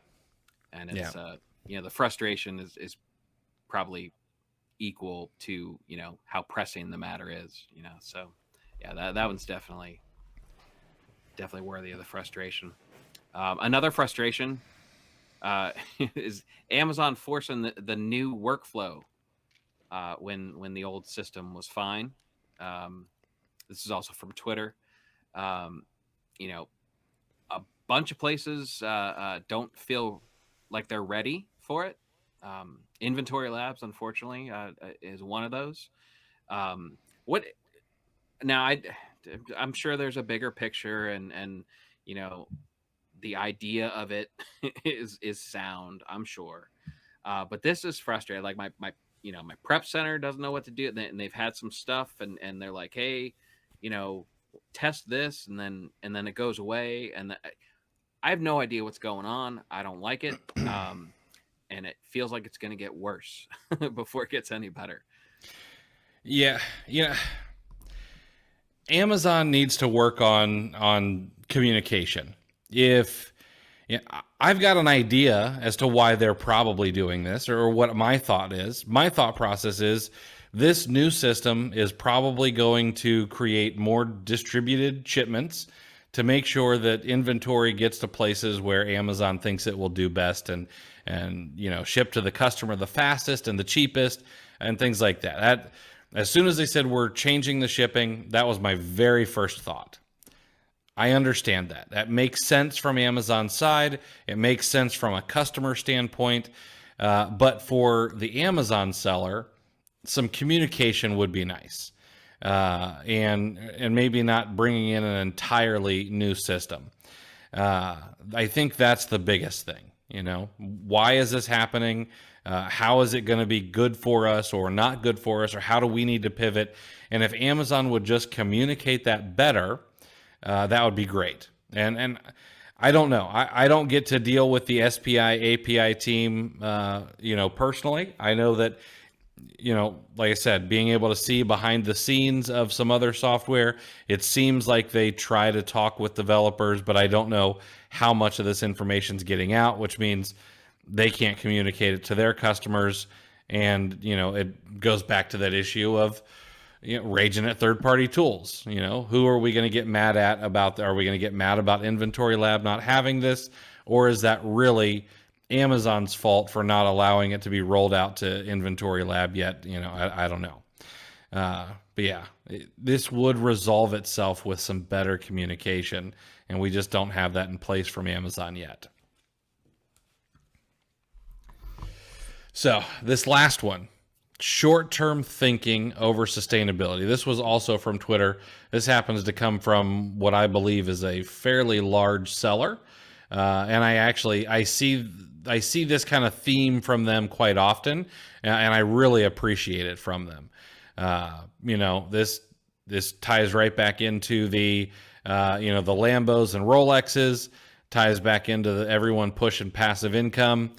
And it's, the frustration is probably equal to, how pressing the matter is, so yeah, that one's definitely worthy of the frustration. Another frustration is Amazon forcing the new workflow when the old system was fine. This is also from Twitter. A bunch of places don't feel like they're ready for it. Inventory Labs, unfortunately, is one of those. Now, I'm sure there's a bigger picture, and the idea of it is sound, I'm sure. But this is frustrating. Like my prep center doesn't know what to do, and they've had some stuff, and they're like, hey, test this, and then it goes away, and I have no idea what's going on. I don't like it, and it feels like it's going to get worse before it gets any better. Yeah. Amazon needs to work on communication. I've got an idea as to why they're probably doing this, or what my thought is. My thought process is this new system is probably going to create more distributed shipments to make sure that inventory gets to places where Amazon thinks it will do best, and ship to the customer the fastest and the cheapest and things like that. That, as soon as they said we're changing the shipping, that was my very first thought. I understand that. That makes sense from Amazon's side. It makes sense from a customer standpoint. But for the Amazon seller, some communication would be nice. And maybe not bringing in an entirely new system. I think that's the biggest thing. Why is this happening? How is it going to be good for us or not good for us, or how do we need to pivot? And if Amazon would just communicate that better, that would be great. And I don't know. I don't get to deal with the SPI API team, personally. I know that, like I said, being able to see behind the scenes of some other software, it seems like they try to talk with developers, but I don't know how much of this information is getting out, which means they can't communicate it to their customers. And, it goes back to that issue of, raging at third-party tools. Who are we going to get mad at about? Are we going to get mad about Inventory Lab not having this, or is that really Amazon's fault for not allowing it to be rolled out to Inventory Lab yet? I don't know. But yeah, this would resolve itself with some better communication, and we just don't have that in place from Amazon yet. So this last one, short-term thinking over sustainability. This was also from Twitter. This happens to come from what I believe is a fairly large seller, and I see this kind of theme from them quite often, and I really appreciate it from them. This ties right back into the the Lambos and Rolexes, ties back into everyone pushing passive income.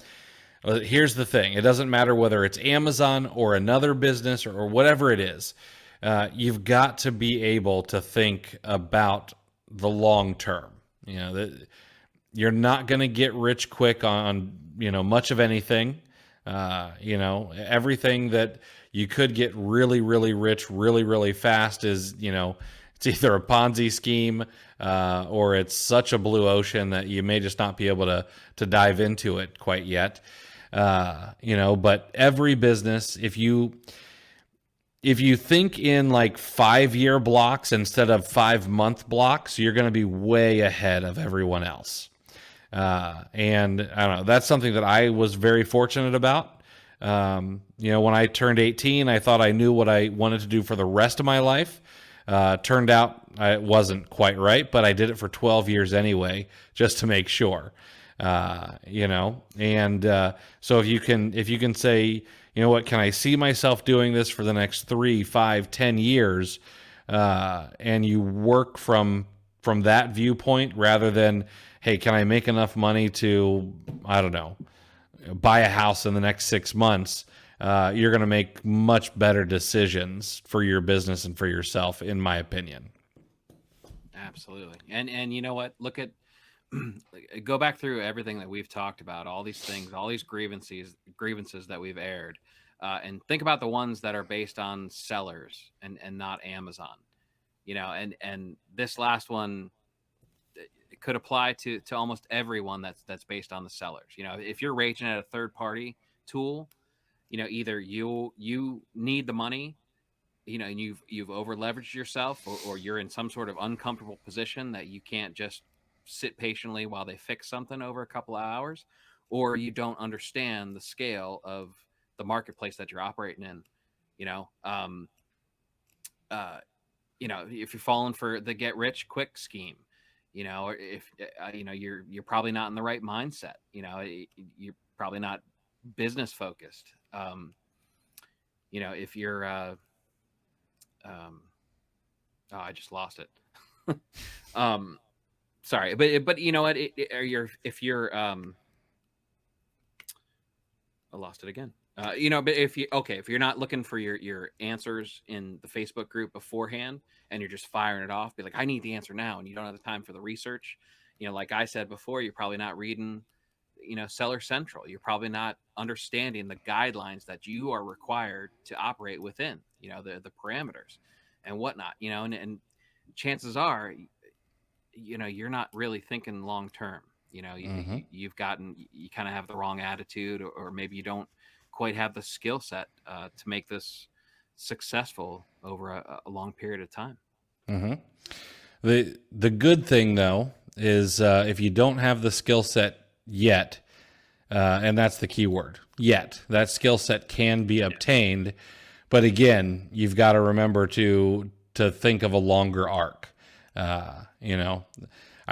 Here's the thing. It doesn't matter whether it's Amazon or another business or whatever it is. You've got to be able to think about the long term. You're not going to get rich quick on much of anything. Everything that you could get really, really rich really, really fast is, it's either a Ponzi scheme or it's such a blue ocean that you may just not be able to dive into it quite yet. But every business, if you think in like 5-year blocks instead of 5-month blocks, you're going to be way ahead of everyone else. And I don't know, that's something that I was very fortunate about. When I turned 18, I thought I knew what I wanted to do for the rest of my life. Turned out it wasn't quite right, but I did it for 12 years anyway, just to make sure. So if you can say, what, can I see myself doing this for the next 3, 5, 10 years? And you work from that viewpoint rather than, hey, can I make enough money to, I don't know, buy a house in the next 6 months? You're going to make much better decisions for your business and for yourself, in my opinion. Absolutely. And you know what? Look at, go back through everything that we've talked about, all these things, all these grievances that we've aired, and think about the ones that are based on sellers and not Amazon, and this last one, it could apply to almost everyone that's based on the sellers. If you're raging at a third party tool, either you need the money, and you've over leveraged yourself, or you're in some sort of uncomfortable position that you can't just sit patiently while they fix something over a couple of hours, or you don't understand the scale of the marketplace that you're operating in. If you're falling for the get rich quick scheme, or if you're probably not in the right mindset. You're probably not business focused. If you're I just lost it. Sorry, but you know what? If you're I lost it again. But if you're not looking for your answers in the Facebook group beforehand, and you're just firing it off, be like, I need the answer now, and you don't have the time for the research. Like I said before, you're probably not reading, Seller Central. You're probably not understanding the guidelines that you are required to operate within, the parameters and whatnot, and chances are, you're not really thinking long term. You kind of have the wrong attitude, or maybe you don't quite have the skill set to make this successful over a long period of time. Mm-hmm. The good thing though is if you don't have the skill set yet, and that's the key word, yet, that skill set can be obtained, but again, you've got to remember to think of a longer arc. I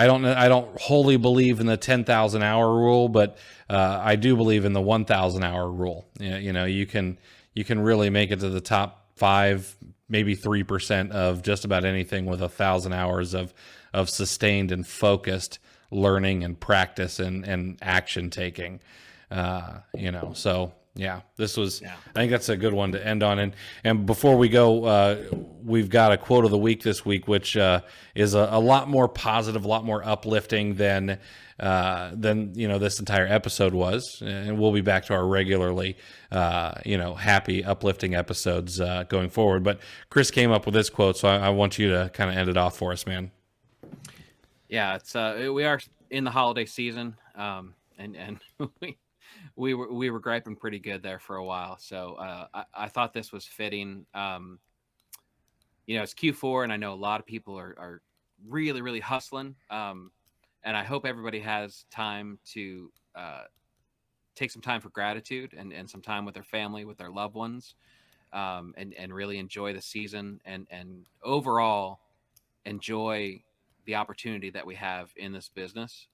don't wholly believe in the 10,000 hour rule, but I do believe in the 1,000 hour rule. You can really make it to the top 5, maybe 3% of just about anything with 1,000 hours of sustained and focused learning and practice and action taking. So yeah, this was, I think that's a good one to end on. And before we go, we've got a quote of the week this week, which is a lot more positive, a lot more uplifting than this entire episode was. And we'll be back to our regularly, happy, uplifting episodes going forward. But Chris came up with this quote, so I want you to kind of end it off for us, man. Yeah, it's we are in the holiday season, and we were griping pretty good there for a while. So I thought this was fitting. it's Q4, and I know a lot of people are really, really hustling. And I hope everybody has time to take some time for gratitude and some time with their family, with their loved ones, and really enjoy the season and overall enjoy the opportunity that we have in this business.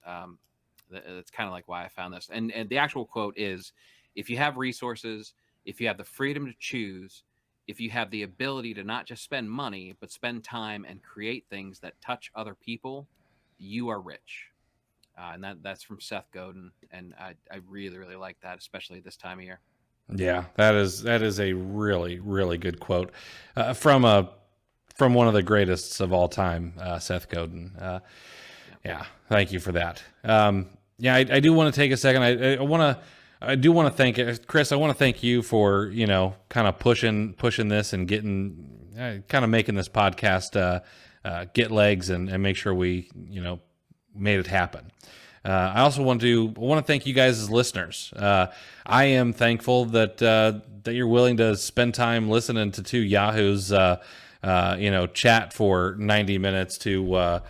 That's kind of like why I found this. And the actual quote is, if you have resources, if you have the freedom to choose, if you have the ability to not just spend money, but spend time and create things that touch other people, you are rich. And that's from Seth Godin. And I really, really like that, especially this time of year. Yeah, that is a really, really good quote from one of the greatest of all time, Seth Godin. Yeah, thank you for that. I do want to take a second. I do want to thank Chris. I want to thank you for kind of pushing this and getting kind of making this podcast get legs and make sure we made it happen. I also want to thank you guys as listeners. I am thankful that you're willing to spend time listening to two yahoos, chat for 90 minutes to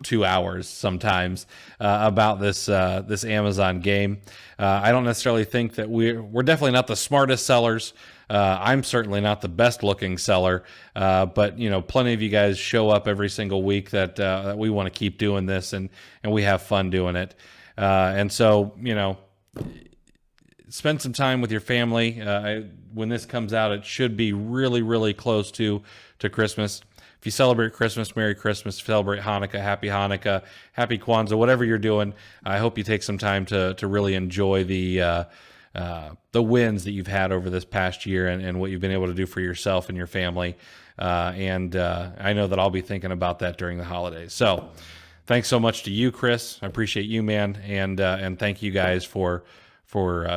2 hours sometimes about this Amazon game. I don't necessarily think that we're definitely not the smartest sellers. I'm certainly not the best looking seller, but plenty of you guys show up every single week that we want to keep doing this, and we have fun doing it. And so spend some time with your family. When this comes out, it should be really, really close to Christmas. If you celebrate Christmas, Merry Christmas. Celebrate Hanukkah, Happy Kwanzaa, whatever you're doing. I hope you take some time to really enjoy the wins that you've had over this past year and what you've been able to do for yourself and your family. And I know that I'll be thinking about that during the holidays. So thanks so much to you, Chris. I appreciate you, man. And thank you guys for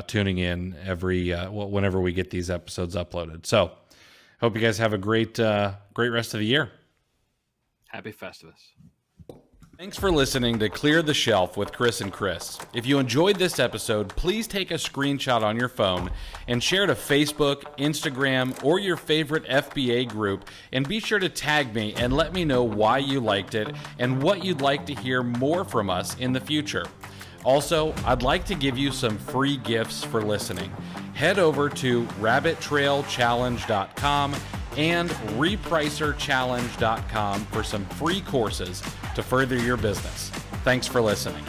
tuning in whenever we get these episodes uploaded. So hope you guys have a great rest of the year. Happy Festivus. Thanks for listening to Clear the Shelf with Chris and Chris. If you enjoyed this episode, please take a screenshot on your phone and share to Facebook, Instagram, or your favorite FBA group, and be sure to tag me and let me know why you liked it and what you'd like to hear more from us in the future. Also, I'd like to give you some free gifts for listening. Head over to rabbittrailchallenge.com and repricerchallenge.com for some free courses to further your business. Thanks for listening.